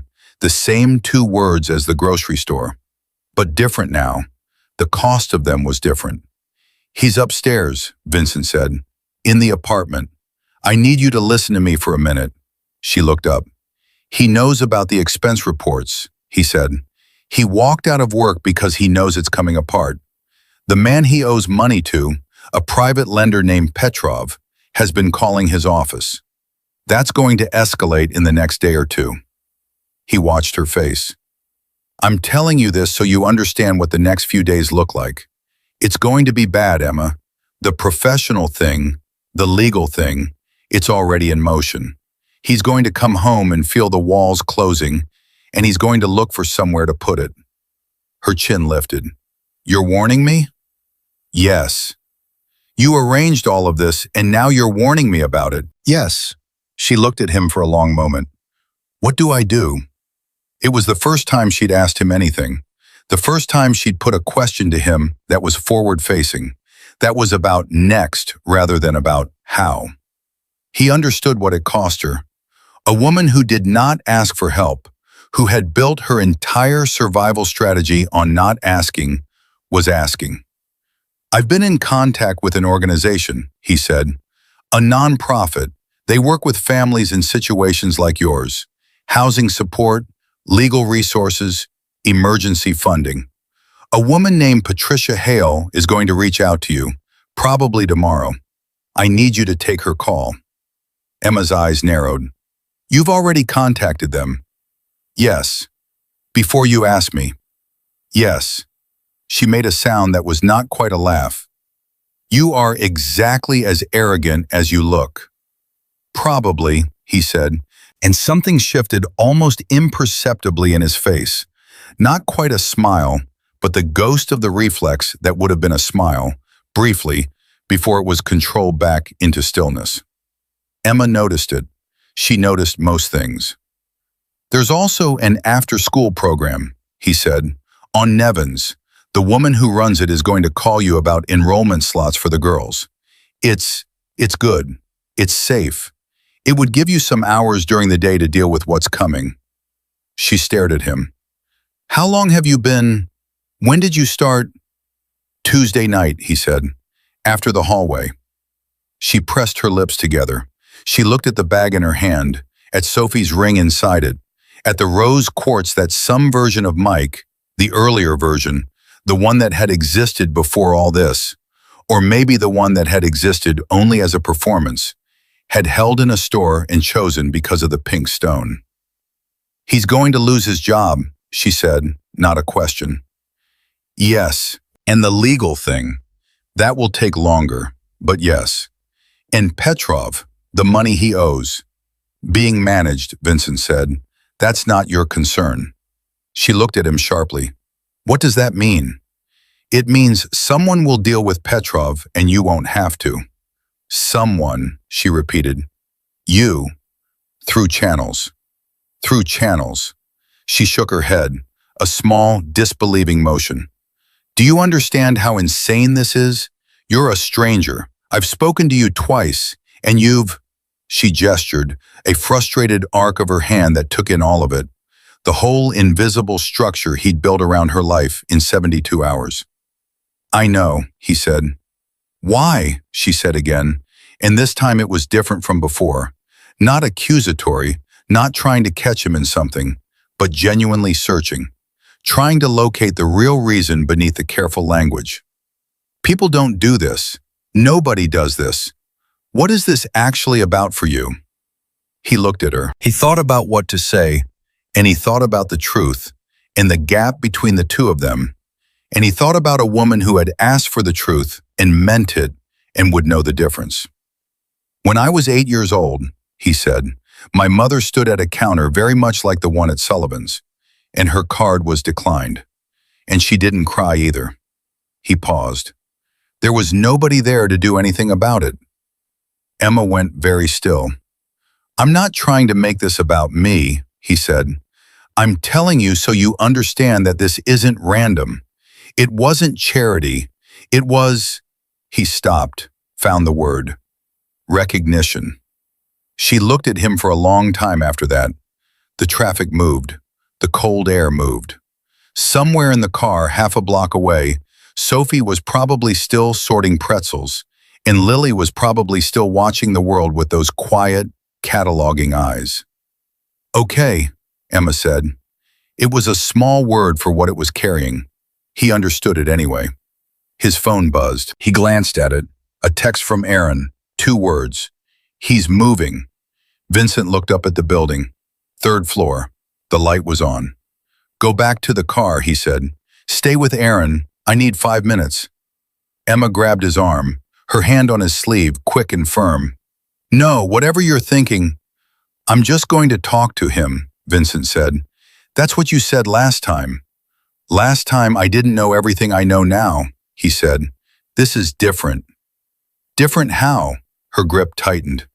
Speaker 1: the same two words as the grocery store, but different now. The cost of them was different. He's upstairs, Vincent said, in the apartment. I need you to listen to me for a minute. She looked up. He knows about the expense reports, he said. He walked out of work because he knows it's coming apart. The man he owes money to, a private lender named Petrov, has been calling his office. That's going to escalate in the next day or two. He watched her face. I'm telling you this so you understand what the next few days look like. It's going to be bad, Emma. The professional thing, the legal thing, it's already in motion. He's going to come home and feel the walls closing, and he's going to look for somewhere to put it. Her chin lifted. You're warning me? Yes. You arranged all of this, and now you're warning me about it. Yes. She looked at him for a long moment. What do I do? It was the first time she'd asked him anything. The first time she'd put a question to him that was forward-facing, that was about next rather than about how. He understood what it cost her. A woman who did not ask for help, who had built her entire survival strategy on not asking, was asking. I've been in contact with an organization, he said, a nonprofit. They work with families in situations like yours, housing support, legal resources, emergency funding. A woman named Patricia Hale is going to reach out to you, probably tomorrow. I need you to take her call. Emma's eyes narrowed. You've already contacted them. Yes. Before you asked me. Yes. She made a sound that was not quite a laugh. You are exactly as arrogant as you look. Probably, he said, and something shifted almost imperceptibly in his face. Not quite a smile, but the ghost of the reflex that would have been a smile, briefly, before it was controlled back into stillness. Emma noticed it. She noticed most things. There's also an after-school program, he said, on Nevins. The woman who runs it is going to call you about enrollment slots for the girls. It's good. It's safe. It would give you some hours during the day to deal with what's coming. She stared at him. How long have you been? When did you start? Tuesday night, he said, after the hallway. She pressed her lips together. She looked at the bag in her hand, at Sophie's ring inside it, at the rose quartz that some version of Mike, the earlier version, the one that had existed before all this, or maybe the one that had existed only as a performance, had held in a store and chosen because of the pink stone. He's going to lose his job, she said, not a question. Yes, and the legal thing. That will take longer, but yes. And Petrov, the money he owes. Being managed, Vincent said. That's not your concern. She looked at him sharply. What does that mean? It means someone will deal with Petrov and you won't have to. Someone, she repeated. You. Through channels. Through channels. She shook her head, a small, disbelieving motion. Do you understand how insane this is? You're a stranger. I've spoken to you twice, and you've... She gestured, a frustrated arc of her hand that took in all of it, the whole invisible structure he'd built around her life in 72 hours. I know, he said. Why? She said again, and this time it was different from before. Not accusatory, not trying to catch him in something, but genuinely searching, trying to locate the real reason beneath the careful language. People don't do this. Nobody does this. What is this actually about for you? He looked at her. He thought about what to say, and he thought about the truth, and the gap between the two of them, and he thought about a woman who had asked for the truth and meant it and would know the difference. When I was 8 years old, he said, my mother stood at a counter very much like the one at Sullivan's, and her card was declined. And she didn't cry either. He paused. There was nobody there to do anything about it. Emma went very still. I'm not trying to make this about me, he said. I'm telling you so you understand that this isn't random. It wasn't charity. It was... He stopped, found the word. Recognition. She looked at him for a long time after that. The traffic moved. The cold air moved. Somewhere in the car, half a block away, Sophie was probably still sorting pretzels, and Lily was probably still watching the world with those quiet, cataloging eyes. Okay, Emma said. It was a small word for what it was carrying. He understood it anyway. His phone buzzed. He glanced at it. A text from Aaron. 2 words. He's moving. Vincent looked up at the building. 3rd floor. The light was on. Go back to the car, he said. Stay with Aaron. I need 5 minutes. Emma grabbed his arm, her hand on his sleeve, quick and firm. No, whatever you're thinking. I'm just going to talk to him, Vincent said. That's what you said last time. Last time I didn't know everything I know now, he said. This is different. Different how? Her grip tightened.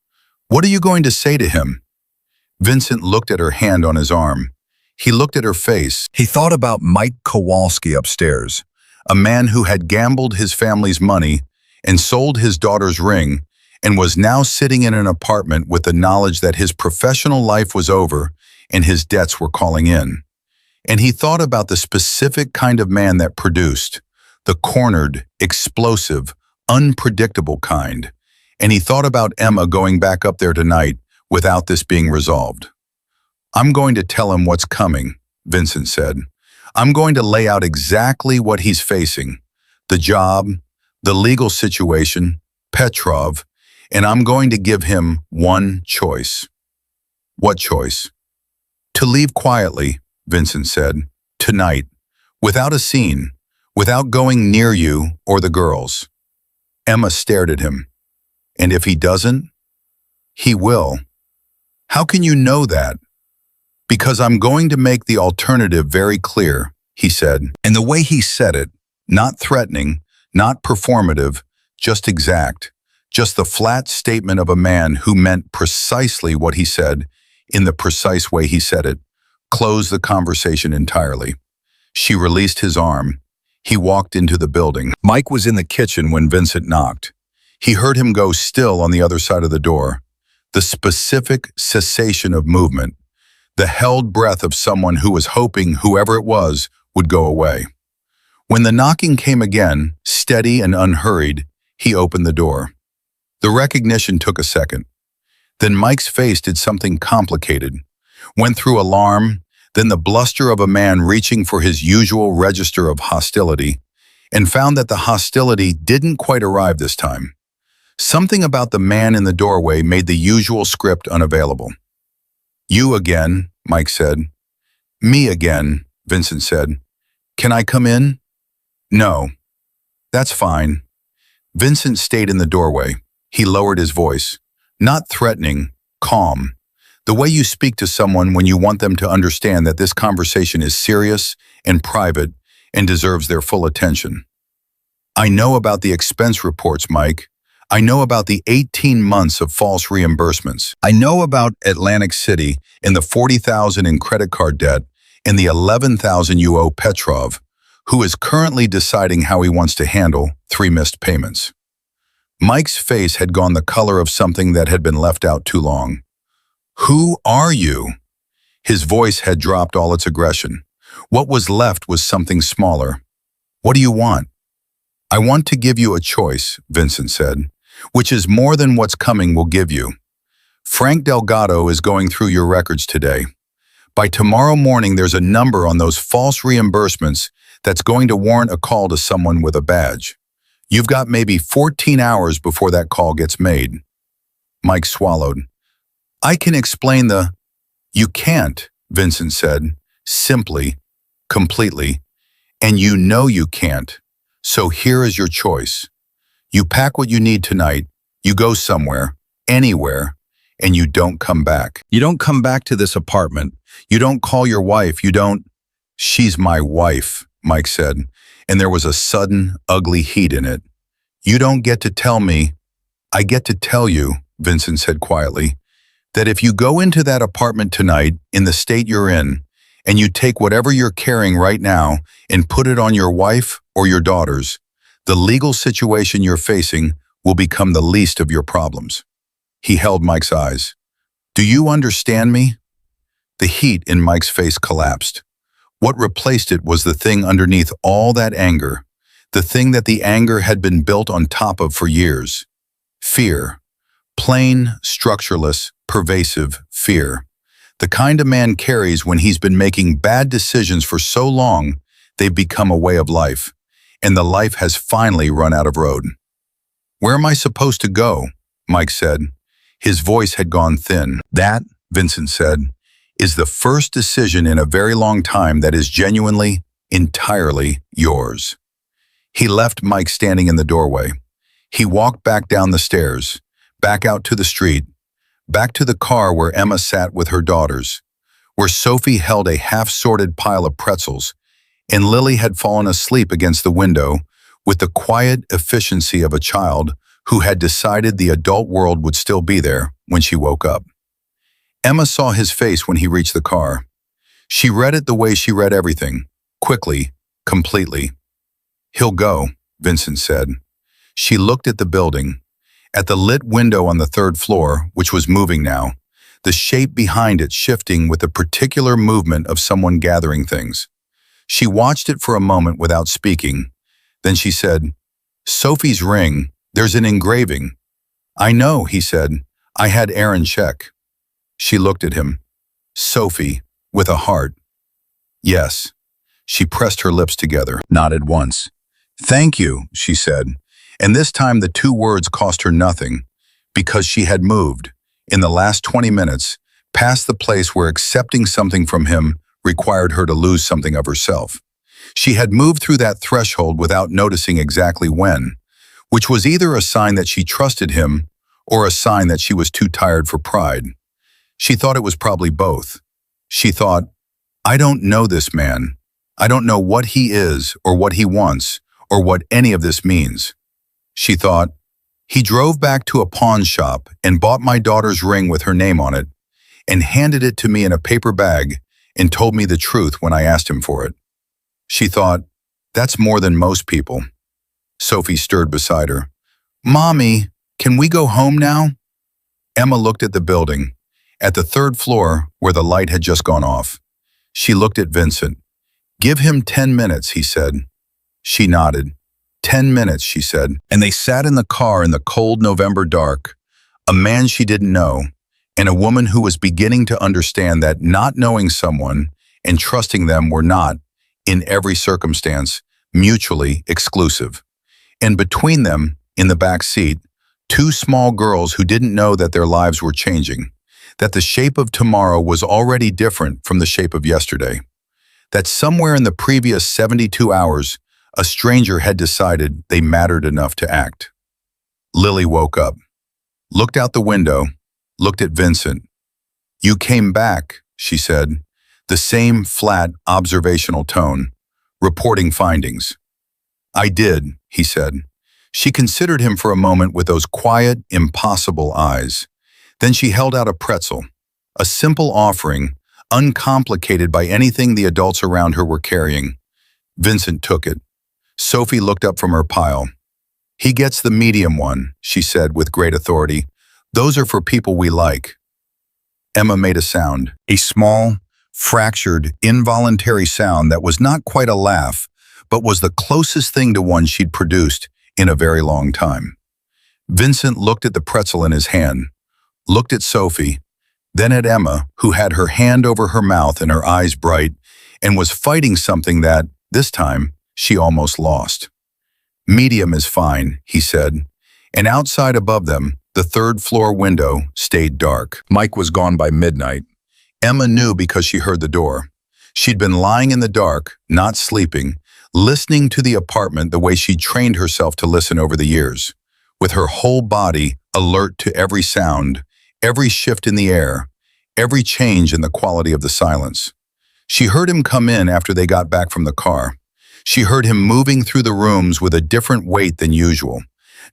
Speaker 1: What are you going to say to him? Vincent looked at her hand on his arm. He looked at her face. He thought about Mike Kowalski upstairs, a man who had gambled his family's money and sold his daughter's ring and was now sitting in an apartment with the knowledge that his professional life was over and his debts were calling in. And he thought about the specific kind of man that produced, the cornered, explosive, unpredictable kind. And he thought about Emma going back up there tonight without this being resolved. I'm going to tell him what's coming, Vincent said. I'm going to lay out exactly what he's facing, the job, the legal situation, Petrov, and I'm going to give him one choice. What choice? To leave quietly, Vincent said, tonight, without a scene, without going near you or the girls. Emma stared at him. And if he doesn't? He will. How can you know that? Because I'm going to make the alternative very clear, he said. And the way he said it, not threatening, not performative, just exact, just the flat statement of a man who meant precisely what he said in the precise way he said it, closed the conversation entirely. She released his arm. He walked into the building. Mike was in the kitchen when Vincent knocked. He heard him go still on the other side of the door. The specific cessation of movement, the held breath of someone who was hoping whoever it was would go away. When the knocking came again, steady and unhurried, he opened the door. The recognition took a second. Then Mike's face did something complicated. Went through alarm, then the bluster of a man reaching for his usual register of hostility, and found that the hostility didn't quite arrive this time. Something about the man in the doorway made the usual script unavailable. "You again," Mike said. "Me again," Vincent said. "Can I come in?" "No." "That's fine." Vincent stayed in the doorway. He lowered his voice. Not threatening, calm. The way you speak to someone when you want them to understand that this conversation is serious and private and deserves their full attention. "I know about the expense reports, Mike. I know about the 18 months of false reimbursements. I know about Atlantic City and the 40,000 in credit card debt and the 11,000 you owe Petrov, who is currently deciding how he wants to handle 3 missed payments." Mike's face had gone the color of something that had been left out too long. "Who are you?" His voice had dropped all its aggression. What was left was something smaller. "What do you want?" "I want to give you a choice," Vincent said, "which is more than what's coming will give you. Frank Delgado is going through your records today. By tomorrow morning, there's a number on those false reimbursements that's going to warrant a call to someone with a badge. You've got maybe 14 hours before that call gets made." Mike swallowed. "I can explain the—" "You can't," Vincent said, simply, completely, "and you know you can't. So here is your choice. You pack what you need tonight, you go somewhere, anywhere, and you don't come back. You don't come back to this apartment. You don't call your wife. You don't—" "She's my wife," Mike said, and there was a sudden, ugly heat in it. "You don't get to tell me—" "I get to tell you," Vincent said quietly, "that if you go into that apartment tonight in the state you're in, and you take whatever you're carrying right now and put it on your wife or your daughters, the legal situation you're facing will become the least of your problems." He held Mike's eyes. "Do you understand me?" The heat in Mike's face collapsed. What replaced it was the thing underneath all that anger, the thing that the anger had been built on top of for years. Fear. Plain, structureless, pervasive fear. The kind a man carries when he's been making bad decisions for so long they've become a way of life, and the life has finally run out of road. "Where am I supposed to go?" Mike said. His voice had gone thin. "That," Vincent said, "is the first decision in a very long time that is genuinely, entirely yours." He left Mike standing in the doorway. He walked back down the stairs, back out to the street, back to the car where Emma sat with her daughters, where Sophie held a half-sorted pile of pretzels, and Lily had fallen asleep against the window with the quiet efficiency of a child who had decided the adult world would still be there when she woke up. Emma saw his face when he reached the car. She read it the way she read everything, quickly, completely. "He'll go," Vincent said. She looked at the building, at the lit window on the 3rd floor, which was moving now, the shape behind it shifting with the particular movement of someone gathering things. She watched it for a moment without speaking. Then she said, "Sophie's ring, there's an engraving." "I know," he said. "I had Aaron check." She looked at him. "Sophie, with a heart." "Yes." She pressed her lips together, nodded once. "Thank you," she said, and this time the 2 words cost her nothing, because she had moved, in the last 20 minutes, past the place where accepting something from him required her to lose something of herself. She had moved through that threshold without noticing exactly when, which was either a sign that she trusted him or a sign that she was too tired for pride. She thought it was probably both. She thought, I don't know this man. I don't know what he is or what he wants or what any of this means. She thought, he drove back to a pawn shop and bought my daughter's ring with her name on it and handed it to me in a paper bag and told me the truth when I asked him for it. She thought, that's more than most people. Sophie stirred beside her. Mommy, can we go home now? Emma looked at the building, at the third floor where the light had just gone off. She looked at Vincent. Give him 10 minutes, he said. She nodded. 10 minutes, she said, and they sat in the car in the cold November dark, a man she didn't know, and a woman who was beginning to understand that not knowing someone and trusting them were not, in every circumstance, mutually exclusive. And between them, in the back seat, two small girls who didn't know that their lives were changing, that the shape of tomorrow was already different from the shape of yesterday, that somewhere in the previous 72 hours, a stranger had decided they mattered enough to act. Lily woke up, looked out the window, looked at Vincent. You came back, she said, the same flat, observational tone, reporting findings. I did, he said. She considered him for a moment with those quiet, impossible eyes. Then she held out a pretzel, a simple offering, uncomplicated by anything the adults around her were carrying. Vincent took it. Sophie looked up from her pile. He gets the medium one, she said with great authority. Those are for people we like. Emma made a sound, a small, fractured, involuntary sound that was not quite a laugh, but was the closest thing to one she'd produced in a very long time. Vincent looked at the pretzel in his hand, looked at Sophie, then at Emma, who had her hand over her mouth and her eyes bright, and was fighting something that, this time, she almost lost. Medium is fine, he said, and outside above them, the third-floor window stayed dark. Mike was gone by midnight. Emma knew because she heard the door. She'd been lying in the dark, not sleeping, listening to the apartment the way she'd trained herself to listen over the years, with her whole body alert to every sound, every shift in the air, every change in the quality of the silence. She heard him come in after they got back from the car. She heard him moving through the rooms with a different weight than usual.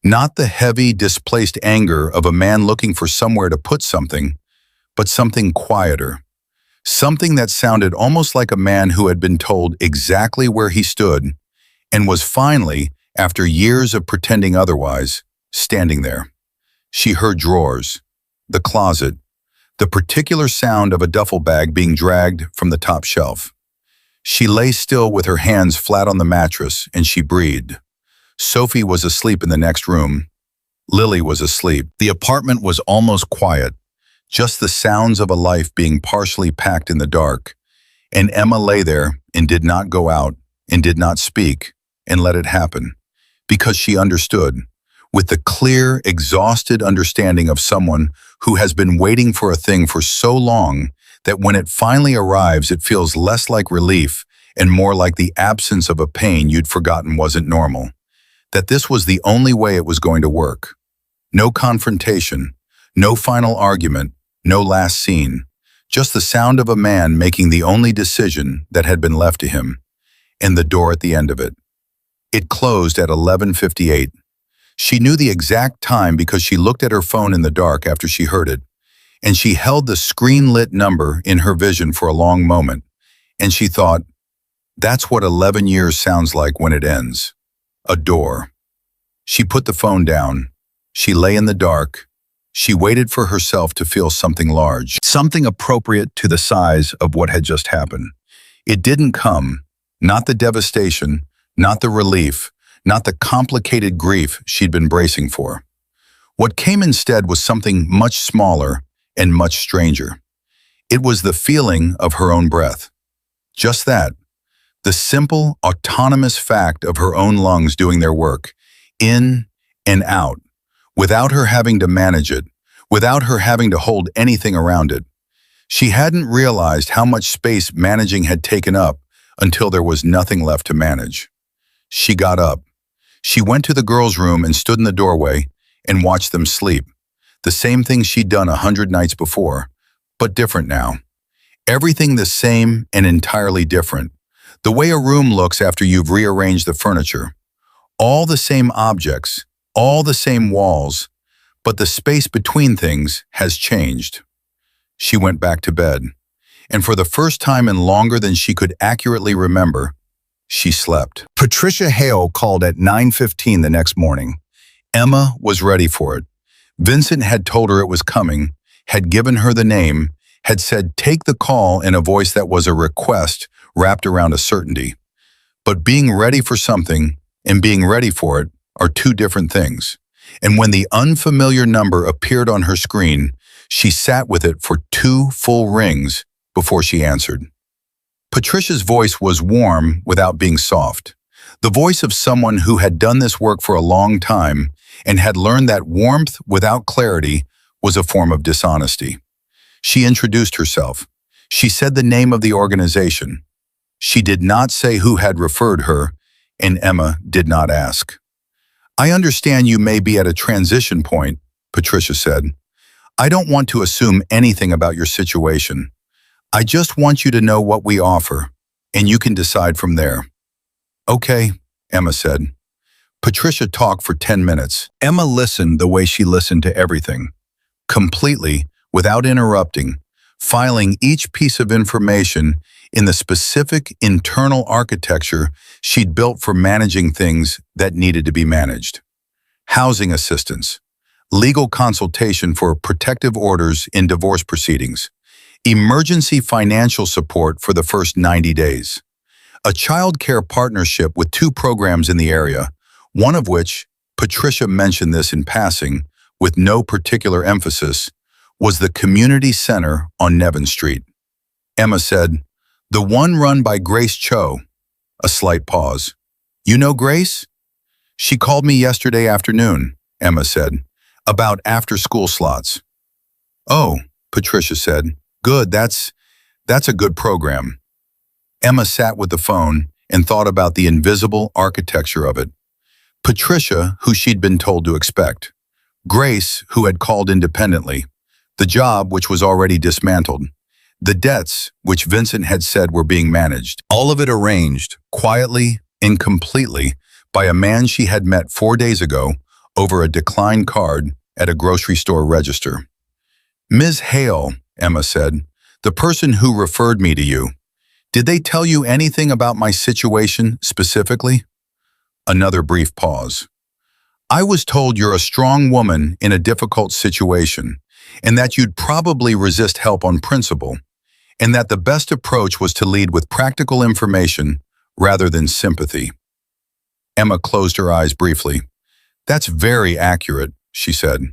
Speaker 1: Not the heavy, displaced anger of a man looking for somewhere to put something, but something quieter. Something that sounded almost like a man who had been told exactly where he stood and was finally, after years of pretending otherwise, standing there. She heard drawers, the closet, the particular sound of a duffel bag being dragged from the top shelf. She lay still with her hands flat on the mattress, and she breathed. Sophie was asleep in the next room. Lily was asleep. The apartment was almost quiet, just the sounds of a life being partially packed in the dark. And Emma lay there and did not go out and did not speak and let it happen, because she understood, with the clear, exhausted understanding of someone who has been waiting for a thing for so long that when it finally arrives, it feels less like relief and more like the absence of a pain you'd forgotten wasn't normal. That this was the only way it was going to work. No confrontation, no final argument, no last scene, just the sound of a man making the only decision that had been left to him, and the door at the end of it. It closed at 11:58. She knew the exact time because she looked at her phone in the dark after she heard it, and she held the screen-lit number in her vision for a long moment, and she thought, that's what 11 years sounds like when it ends. A door. She put the phone down. She lay in the dark. She waited for herself to feel something large, something appropriate to the size of what had just happened. It didn't come, not the devastation, not the relief, not the complicated grief she'd been bracing for. What came instead was something much smaller and much stranger. It was the feeling of her own breath. Just that. The simple, autonomous fact of her own lungs doing their work, in and out, without her having to manage it, without her having to hold anything around it. She hadn't realized how much space managing had taken up until there was nothing left to manage. She got up. She went to the girls' room and stood in the doorway and watched them sleep. The same thing she'd done 100 nights before, but different now. Everything the same and entirely different. The way a room looks after you've rearranged the furniture. All the same objects, all the same walls, but the space between things has changed. She went back to bed, and for the first time in longer than she could accurately remember, she slept. Patricia Hale called at 9:15 the next morning. Emma was ready for it. Vincent had told her it was coming, had given her the name, had said take the call in a voice that was a request wrapped around a certainty. But being ready for something and being ready for it are two different things. And when the unfamiliar number appeared on her screen, she sat with it for 2 full rings before she answered. Patricia's voice was warm without being soft. The voice of someone who had done this work for a long time and had learned that warmth without clarity was a form of dishonesty. She introduced herself. She said the name of the organization. She did not say who had referred her, and Emma did not ask. I understand you may be at a transition point, Patricia said. I don't want to assume anything about your situation. I just want you to know what we offer, and you can decide from there. Okay, Emma said. Patricia talked for 10 minutes. Emma listened the way she listened to everything, completely, without interrupting, filing each piece of information in the specific internal architecture she'd built for managing things that needed to be managed. Housing assistance, legal consultation for protective orders in divorce proceedings, emergency financial support for the first 90 days, a child care partnership with 2 programs in the area, one of which, Patricia mentioned this in passing, with no particular emphasis, was the community center on Nevin Street. Emma said, the one run by Grace Cho. A slight pause. You know Grace? She called me yesterday afternoon, Emma said, about after-school slots. Oh, Patricia said, good, that's a good program. Emma sat with the phone and thought about the invisible architecture of it. Patricia, who she'd been told to expect. Grace, who had called independently. The job, which was already dismantled. The debts, which Vincent had said were being managed. All of it arranged, quietly and completely, by a man she had met 4 days ago over a declined card at a grocery store register. Ms. Hale, Emma said, the person who referred me to you. Did they tell you anything about my situation specifically? Another brief pause. I was told you're a strong woman in a difficult situation, and that you'd probably resist help on principle, and that the best approach was to lead with practical information rather than sympathy. Emma closed her eyes briefly. That's very accurate, she said.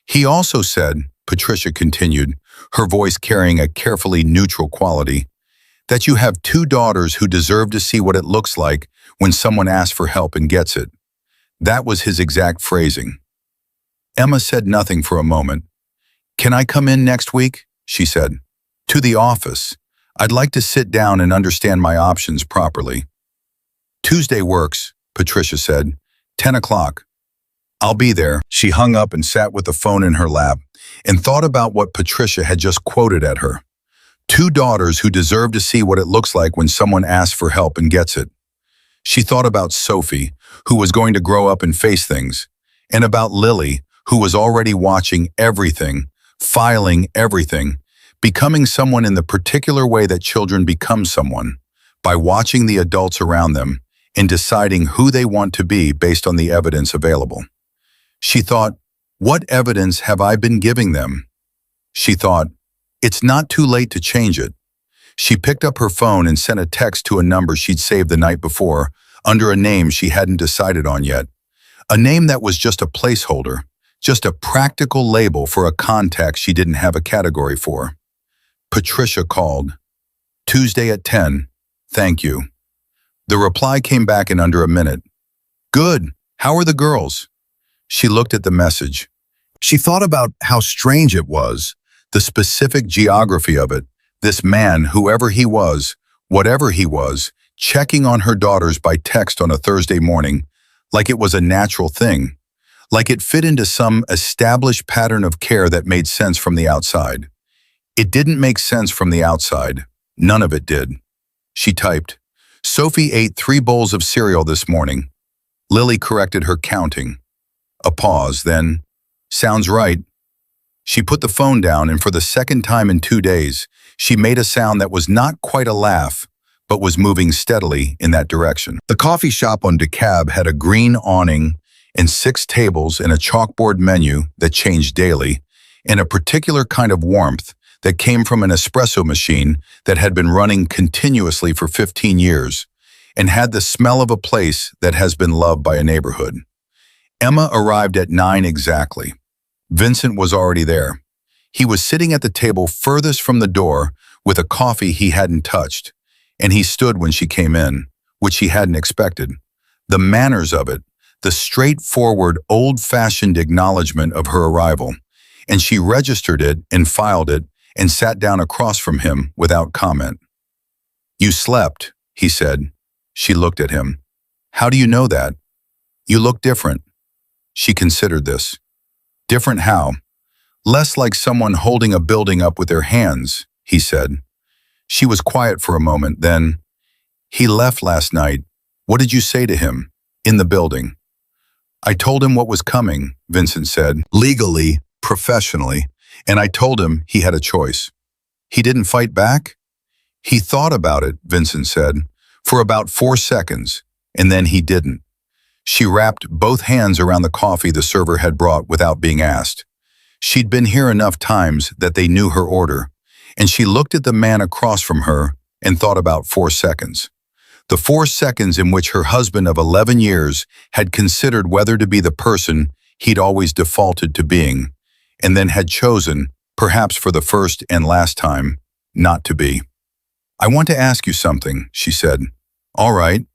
Speaker 1: He also said, Patricia continued, her voice carrying a carefully neutral quality, that you have 2 daughters who deserve to see what it looks like when someone asks for help and gets it. That was his exact phrasing. Emma said nothing for a moment. Can I come in next week? She said. To the office. I'd like to sit down and understand my options properly. Tuesday works, Patricia said. 10 o'clock. I'll be there. She hung up and sat with the phone in her lap and thought about what Patricia had just quoted at her. 2 daughters who deserve to see what it looks like when someone asks for help and gets it. She thought about Sophie, who was going to grow up and face things, and about Lily, who was already watching everything, filing everything, becoming someone in the particular way that children become someone, by watching the adults around them and deciding who they want to be based on the evidence available. She thought, what evidence have I been giving them? She thought, it's not too late to change it. She picked up her phone and sent a text to a number she'd saved the night before, under a name she hadn't decided on yet. A name that was just a placeholder, just a practical label for a contact she didn't have a category for. Patricia called. Tuesday at 10. Thank you. The reply came back in under a minute. Good. How are the girls? She looked at the message. She thought about how strange it was, the specific geography of it, this man, whoever he was, whatever he was, checking on her daughters by text on a Thursday morning, like it was a natural thing, like it fit into some established pattern of care that made sense from the outside. It didn't make sense from the outside. None of it did. She typed, "Sophie ate 3 bowls of cereal this morning." Lily corrected her counting. A pause, then, "Sounds right." She put the phone down, and for the second time in 2 days, she made a sound that was not quite a laugh, but was moving steadily in that direction. The coffee shop on DeKalb had a green awning and 6 tables and a chalkboard menu that changed daily, and a particular kind of warmth that came from an espresso machine that had been running continuously for 15 years and had the smell of a place that has been loved by a neighborhood. Emma arrived at 9 exactly. Vincent was already there. He was sitting at the table furthest from the door with a coffee he hadn't touched, and he stood when she came in, which he hadn't expected. The manners of it, the straightforward, old-fashioned acknowledgement of her arrival, and she registered it and filed it and sat down across from him without comment. "You slept," he said. She looked at him. "How do you know that? You look different." She considered this. Different how? "Less like someone holding a building up with their hands," he said. She was quiet for a moment, then, "He left last night. What did you say to him? In the building?" "I told him what was coming," Vincent said, "legally, professionally, and I told him he had a choice." "He didn't fight back?" "He thought about it," Vincent said, "for about 4 seconds, and then he didn't." She wrapped both hands around the coffee the server had brought without being asked. She'd been here enough times that they knew her order, and she looked at the man across from her and thought about 4 seconds. The 4 seconds in which her husband of 11 years had considered whether to be the person he'd always defaulted to being, and then had chosen, perhaps for the first and last time, not to be. "I want to ask you something," she said. "All right.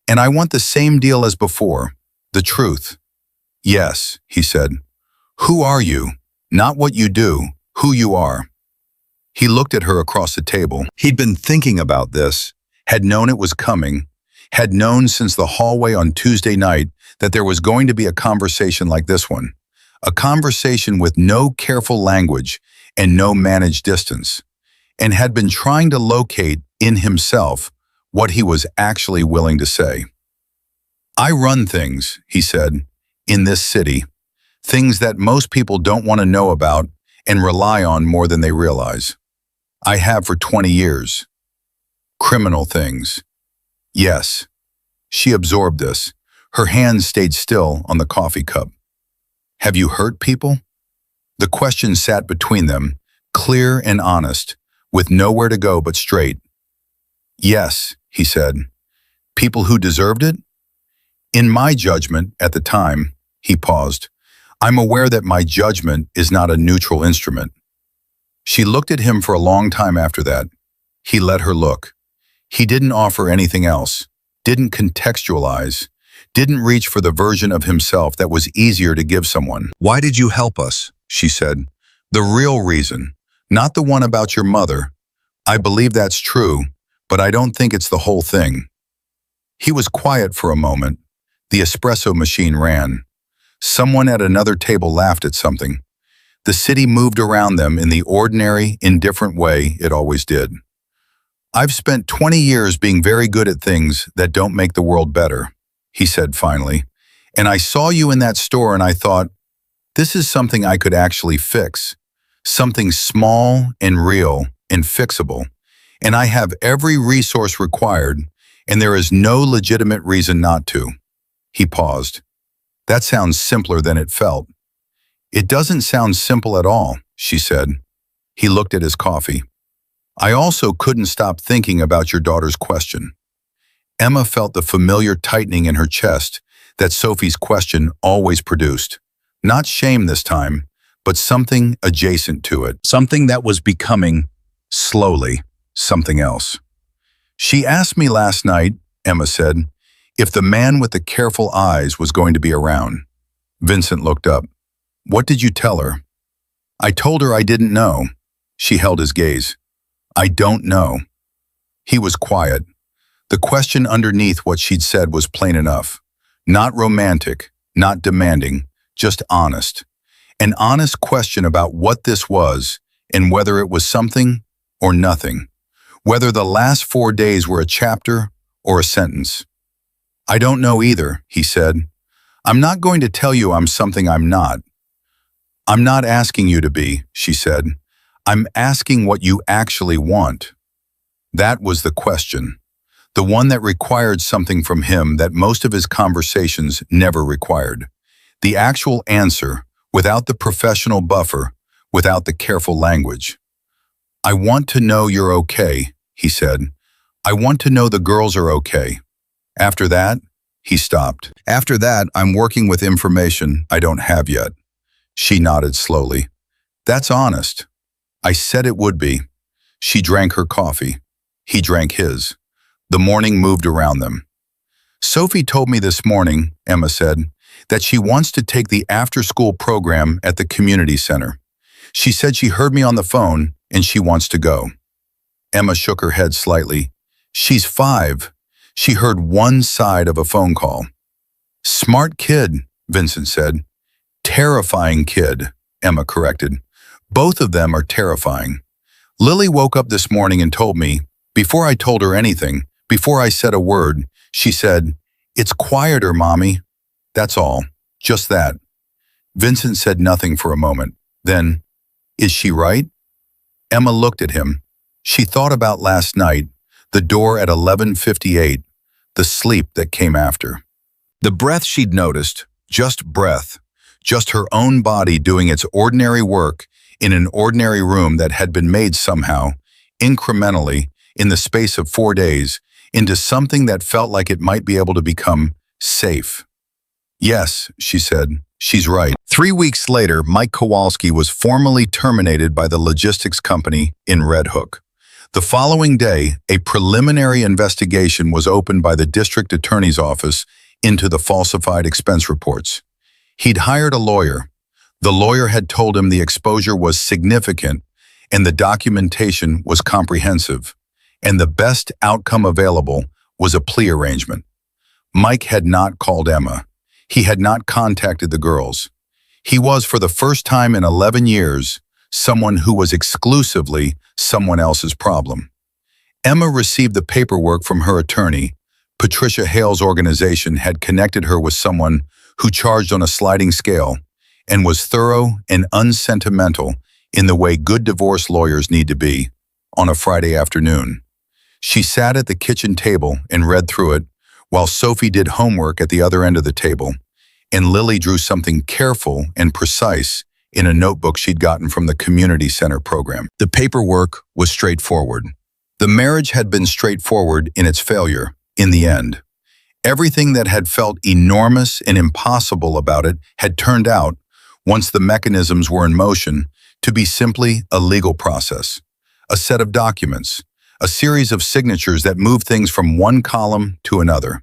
Speaker 1: And I want the same deal as before, the truth." "Yes," he said. "Who are you? Not what you do, who you are." He looked at her across the table. He'd been thinking about this, had known it was coming, had known since the hallway on Tuesday night that there was going to be a conversation like this one, a conversation with no careful language and no managed distance, and had been trying to locate in himself what he was actually willing to say. "I run things," he said, "in this city, things that most people don't want to know about and rely on more than they realize. I have for 20 years. Criminal things." "Yes." She absorbed this. Her hands stayed still on the coffee cup. "Have you hurt people?" The question sat between them, clear and honest, with nowhere to go but straight. "Yes," he said. "People who deserved it?" "In my judgment at the time," he paused, "I'm aware that my judgment is not a neutral instrument." She looked at him for a long time after that. He let her look. He didn't offer anything else, didn't contextualize, didn't reach for the version of himself that was easier to give someone. "Why did you help us?" she said. "The real reason, not the one about your mother. I believe that's true, but I don't think it's the whole thing." He was quiet for a moment. The espresso machine ran. Someone at another table laughed at something. The city moved around them in the ordinary, indifferent way it always did. "I've spent 20 years being very good at things that don't make the world better," he said finally. "And I saw you in that store and I thought, this is something I could actually fix. Something small and real and fixable. And I have every resource required, and there is no legitimate reason not to." He paused. "That sounds simpler than it felt." "It doesn't sound simple at all," she said. He looked at his coffee. "I also couldn't stop thinking about your daughter's question." Emma felt the familiar tightening in her chest that Sophie's question always produced. Not shame this time, but something adjacent to it. Something that was becoming, slowly, something else. "She asked me last night," Emma said, "if the man with the careful eyes was going to be around." Vincent looked up. "What did you tell her?" "I told her I didn't know." She held his gaze. "I don't know." He was quiet. The question underneath what she'd said was plain enough. Not romantic, not demanding, just honest. An honest question about what this was and whether it was something or nothing. Whether the last 4 days were a chapter or a sentence. "I don't know either," he said. "I'm not going to tell you I'm something I'm not." "I'm not asking you to be," she said. "I'm asking what you actually want." That was the question. The one that required something from him that most of his conversations never required. The actual answer, without the professional buffer, without the careful language. "I want to know you're okay," he said. "I want to know the girls are okay. After that," he stopped. "After that, I'm working with information I don't have yet." She nodded slowly. "That's honest." "I said it would be." She drank her coffee. He drank his. The morning moved around them. "Sophie told me this morning," Emma said, "that she wants to take the after-school program at the community center. She said she heard me on the phone and she wants to go." Emma shook her head slightly. "She's 5. She heard one side of a phone call." "Smart kid," Vincent said. "Terrifying kid," Emma corrected. "Both of them are terrifying. Lily woke up this morning and told me, before I told her anything, before I said a word, she said, 'It's quieter, Mommy.' That's all. Just that." Vincent said nothing for a moment. Then, "Is she right?" Emma looked at him. She thought about last night, the door at 11:58, the sleep that came after. The breath she'd noticed, just breath, just her own body doing its ordinary work in an ordinary room that had been made somehow, incrementally, in the space of 4 days, into something that felt like it might be able to become safe. "Yes," she said, "she's right." 3 weeks later, Mike Kowalski was formally terminated by the logistics company in Red Hook. The following day, a preliminary investigation was opened by the district attorney's office into the falsified expense reports. He'd hired a lawyer. The lawyer had told him the exposure was significant and the documentation was comprehensive, and the best outcome available was a plea arrangement. Mike had not called Emma. He had not contacted the girls. He was, for the first time in 11 years, someone who was exclusively someone else's problem. Emma received the paperwork from her attorney. Patricia Hale's organization had connected her with someone who charged on a sliding scale and was thorough and unsentimental in the way good divorce lawyers need to be on a Friday afternoon. She sat at the kitchen table and read through it while Sophie did homework at the other end of the table, and Lily drew something careful and precise in a notebook she'd gotten from the community center program. The paperwork was straightforward. The marriage had been straightforward in its failure, in the end. Everything that had felt enormous and impossible about it had turned out, once the mechanisms were in motion, to be simply a legal process, a set of documents, a series of signatures that moved things from one column to another.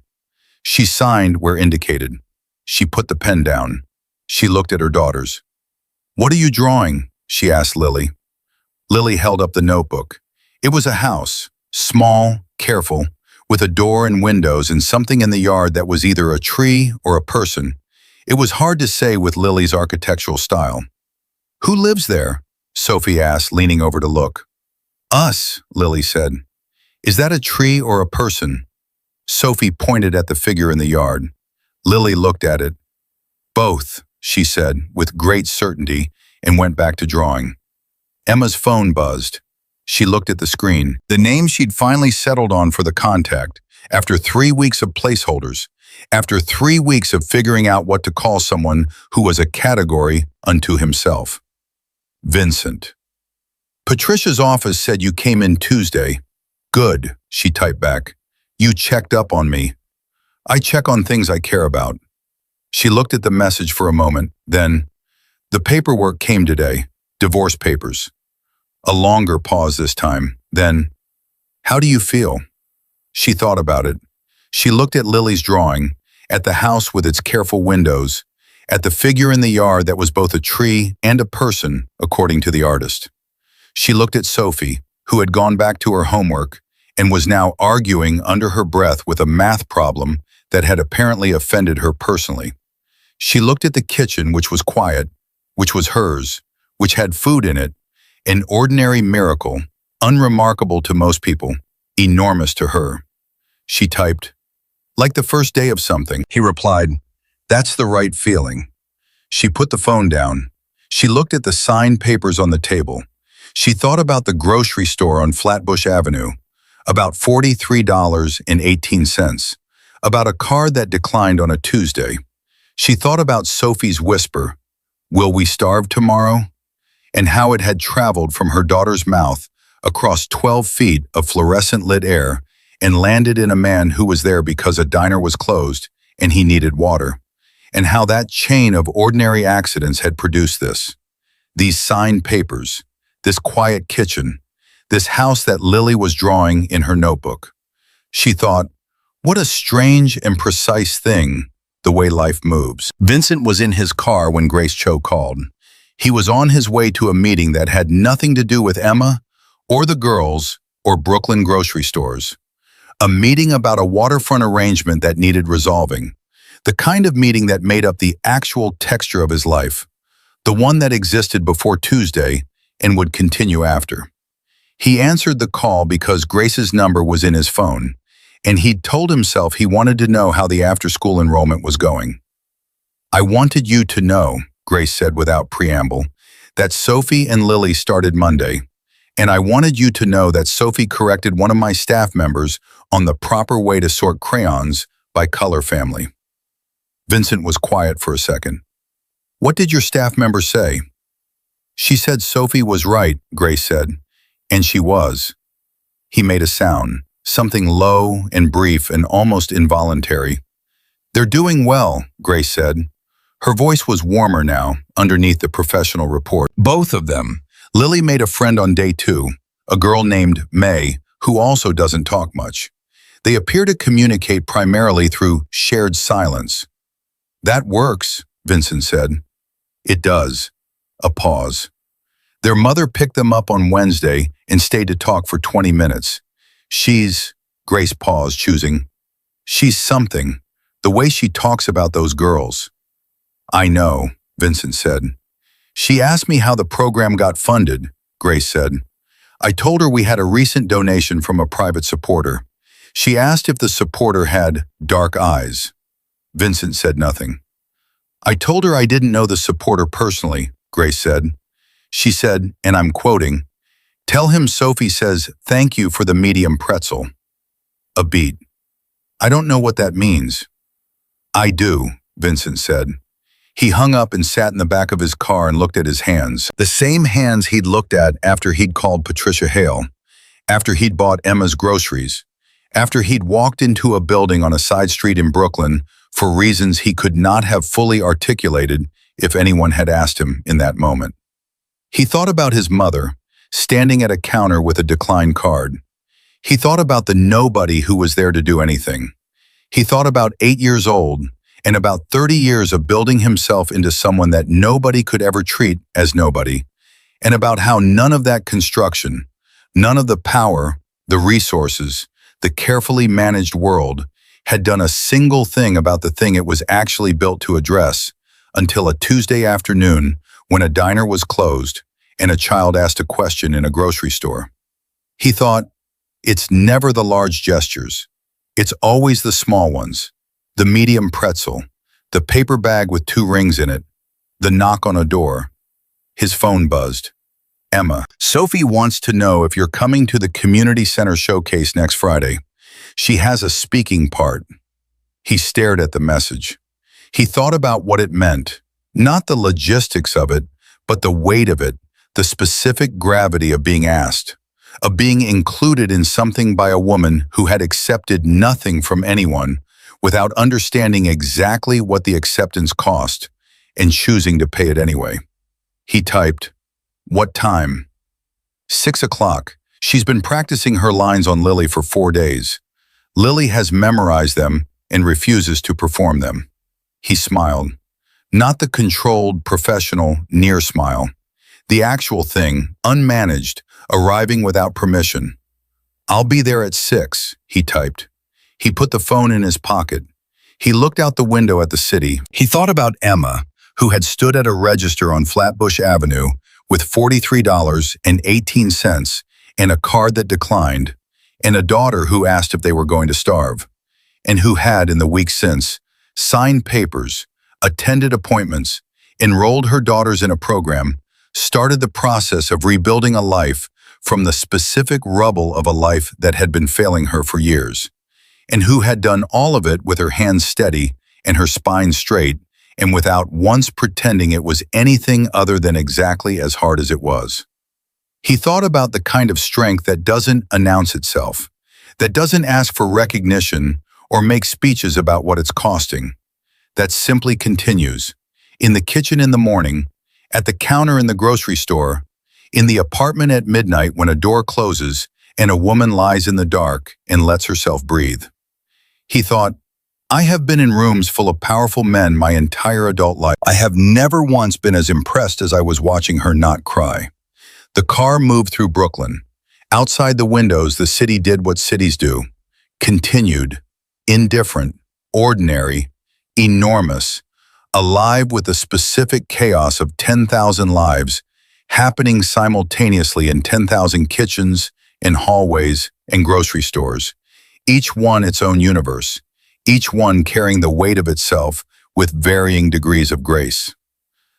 Speaker 1: She signed where indicated. She put the pen down. She looked at her daughters. "What are you drawing?" she asked Lily. Lily held up the notebook. It was a house, small, careful, with a door and windows and something in the yard that was either a tree or a person. It was hard to say with Lily's architectural style. "Who lives there?" Sophie asked, leaning over to look. "Us," Lily said. "Is that a tree or a person?" Sophie pointed at the figure in the yard. Lily looked at it. "Both," she said, with great certainty, and went back to drawing. Emma's phone buzzed. She looked at the screen. The name she'd finally settled on for the contact, after 3 weeks of placeholders, after 3 weeks of figuring out what to call someone who was a category unto himself. Vincent. "Patricia's office said you came in Tuesday." "Good," she typed back. "You checked up on me." "I check on things I care about." She looked at the message for a moment, then, "The paperwork came today, divorce papers." A longer pause this time, then, "How do you feel?" She thought about it. She looked at Lily's drawing, at the house with its careful windows, at the figure in the yard that was both a tree and a person, according to the artist. She looked at Sophie, who had gone back to her homework and was now arguing under her breath with a math problem that had apparently offended her personally. She looked at the kitchen, which was quiet, which was hers, which had food in it, an ordinary miracle, unremarkable to most people, enormous to her. She typed, "Like the first day of something." He replied, "That's the right feeling." She put the phone down. She looked at the signed papers on the table. She thought about the grocery store on Flatbush Avenue, about $43.18, about a card that declined on a Tuesday. She thought about Sophie's whisper, "Will we starve tomorrow?" and how it had traveled from her daughter's mouth across 12 feet of fluorescent-lit air and landed in a man who was there because a diner was closed and he needed water, and how that chain of ordinary accidents had produced this. These signed papers, this quiet kitchen, this house that Lily was drawing in her notebook. She thought, what a strange and precise thing, the way life moves. Vincent was in his car when Grace Cho called. He was on his way to a meeting that had nothing to do with Emma or the girls or Brooklyn grocery stores. A meeting about a waterfront arrangement that needed resolving. The kind of meeting that made up the actual texture of his life. The one that existed before Tuesday and would continue after. He answered the call because Grace's number was in his phone, and he'd told himself he wanted to know how the after-school enrollment was going. "I wanted you to know," Grace said without preamble, "that Sophie and Lily started Monday, and I wanted you to know that Sophie corrected one of my staff members on the proper way to sort crayons by color family." Vincent was quiet for a second. "What did your staff member say?" "She said Sophie was right," Grace said, "and she was." He made a sound, something low and brief and almost involuntary. "They're doing well," Grace said. Her voice was warmer now, underneath the professional report. "Both of them. Lily made a friend on day 2, a girl named May, who also doesn't talk much. They appear to communicate primarily through shared silence." "That works," Vincent said. "It does." A pause. "Their mother picked them up on Wednesday and stayed to talk for 20 minutes. She's," Grace paused, choosing, "she's something, the way she talks about those girls." "I know," Vincent said. "She asked me how the program got funded," Grace said. "I told her we had a recent donation from a private supporter. She asked if the supporter had dark eyes." Vincent said nothing. "I told her I didn't know the supporter personally," Grace said. She said, and I'm quoting, "Tell him Sophie says thank you for the medium pretzel." A beat. "I don't know what that means." "I do," Vincent said. He hung up and sat in the back of his car and looked at his hands. The same hands he'd looked at after he'd called Patricia Hale, after he'd bought Emma's groceries, after he'd walked into a building on a side street in Brooklyn for reasons he could not have fully articulated if anyone had asked him in that moment. He thought about his mother, standing at a counter with a declined card. He thought about the nobody who was there to do anything. He thought about 8 years old, and about 30 years of building himself into someone that nobody could ever treat as nobody, and about how none of that construction, none of the power, the resources, the carefully managed world had done a single thing about the thing it was actually built to address until a Tuesday afternoon when a diner was closed and a child asked a question in a grocery store. He thought, it's never the large gestures. It's always the small ones. The medium pretzel, the paper bag with 2 rings in it, the knock on a door. His phone buzzed. "Emma, Sophie wants to know if you're coming to the community center showcase next Friday. She has a speaking part." He stared at the message. He thought about what it meant, not the logistics of it, but the weight of it, the specific gravity of being asked, of being included in something by a woman who had accepted nothing from anyone without understanding exactly what the acceptance cost and choosing to pay it anyway. He typed, "What time?" 6 o'clock. She's been practicing her lines on Lily for 4 days. Lily has memorized them and refuses to perform them. He smiled. Not the controlled, professional, near smile. The actual thing, unmanaged, arriving without permission. "I'll be there at 6, he typed. He put the phone in his pocket. He looked out the window at the city. He thought about Emma, who had stood at a register on Flatbush Avenue with $43.18 and a card that declined, and a daughter who asked if they were going to starve, and who had, in the week since, signed papers, attended appointments, enrolled her daughters in a program, started the process of rebuilding a life from the specific rubble of a life that had been failing her for years, and who had done all of it with her hands steady and her spine straight, and without once pretending it was anything other than exactly as hard as it was. He thought about the kind of strength that doesn't announce itself, that doesn't ask for recognition or make speeches about what it's costing, that simply continues, in the kitchen in the morning, at the counter in the grocery store, in the apartment at midnight when a door closes and a woman lies in the dark and lets herself breathe. He thought, I have been in rooms full of powerful men my entire adult life. I have never once been as impressed as I was watching her not cry. The car moved through Brooklyn. Outside the windows, the city did what cities do. Continued, indifferent, ordinary, enormous, alive with the specific chaos of 10,000 lives happening simultaneously in 10,000 kitchens and hallways and grocery stores, each one its own universe, each one carrying the weight of itself with varying degrees of grace.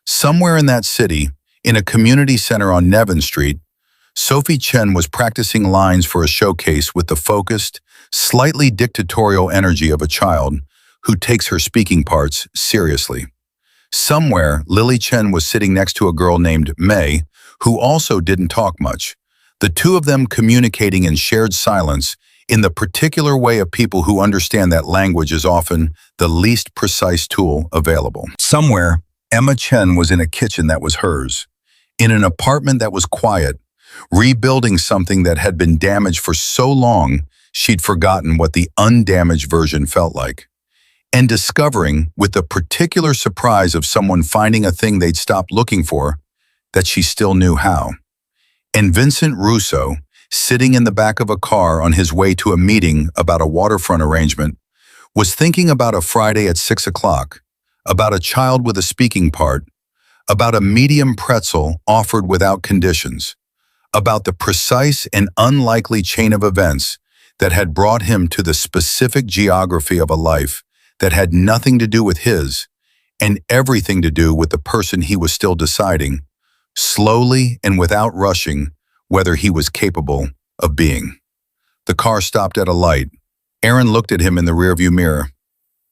Speaker 1: Somewhere in that city, in a community center on Nevin Street, Sophie Chen was practicing lines for a showcase with the focused, slightly dictatorial energy of a child who takes her speaking parts seriously. Somewhere, Lily Chen was sitting next to a girl named May, who also didn't talk much, the two of them communicating in shared silence in the particular way of people who understand that language is often the least precise tool available. Somewhere, Emma Chen was in a kitchen that was hers, in an apartment that was quiet, rebuilding something that had been damaged for so long she'd forgotten what the undamaged version felt like, and discovering, with the particular surprise of someone finding a thing they'd stopped looking for, that she still knew how. And Vincent Russo, sitting in the back of a car on his way to a meeting about a waterfront arrangement, was thinking about a Friday at 6 o'clock, about a child with a speaking part, about a medium pretzel offered without conditions, about the precise and unlikely chain of events that had brought him to the specific geography of a life that had nothing to do with his and everything to do with the person he was still deciding, slowly and without rushing, whether he was capable of being. The car stopped at a light. Aaron looked at him in the rearview mirror.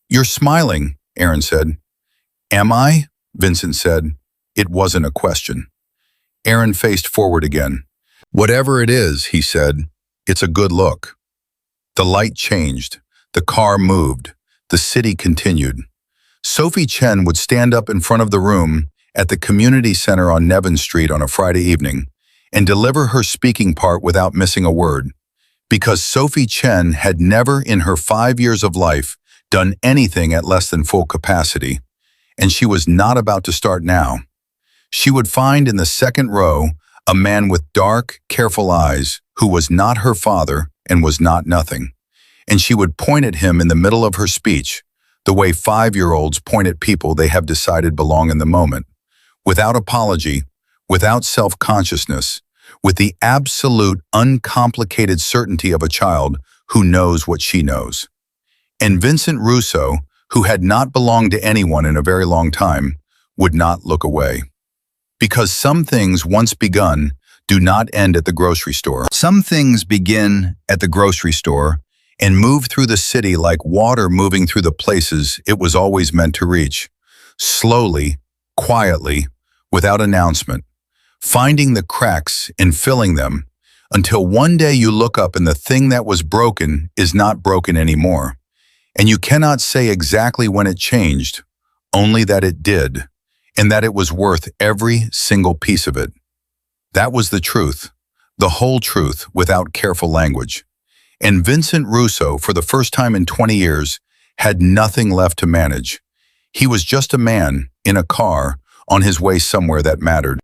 Speaker 1: "You're smiling," Aaron said. "Am I?" Vincent said. It wasn't a question. Aaron faced forward again. "Whatever it is," he said, "it's a good look." The light changed. The car moved. The city continued. Sophie Chen would stand up in front of the room at the community center on Nevin Street on a Friday evening and deliver her speaking part without missing a word, because Sophie Chen had never in her 5 years of life done anything at less than full capacity, and she was not about to start now. She would find in the second row a man with dark, careful eyes who was not her father and was not nothing, and she would point at him in the middle of her speech, the way 5-year-olds point at people they have decided belong in the moment, without apology, without self-consciousness, with the absolute, uncomplicated certainty of a child who knows what she knows. And Vincent Russo, who had not belonged to anyone in a very long time, would not look away. Because some things, once begun, do not end at the grocery store. Some things begin at the grocery store and move through the city like water moving through the places it was always meant to reach, slowly, quietly, without announcement, finding the cracks and filling them, until one day you look up and the thing that was broken is not broken anymore. And you cannot say exactly when it changed, only that it did, and that it was worth every single piece of it. That was the truth, the whole truth, without careful language. And Vincent Russo, for the first time in 20 years, had nothing left to manage. He was just a man in a car on his way somewhere that mattered.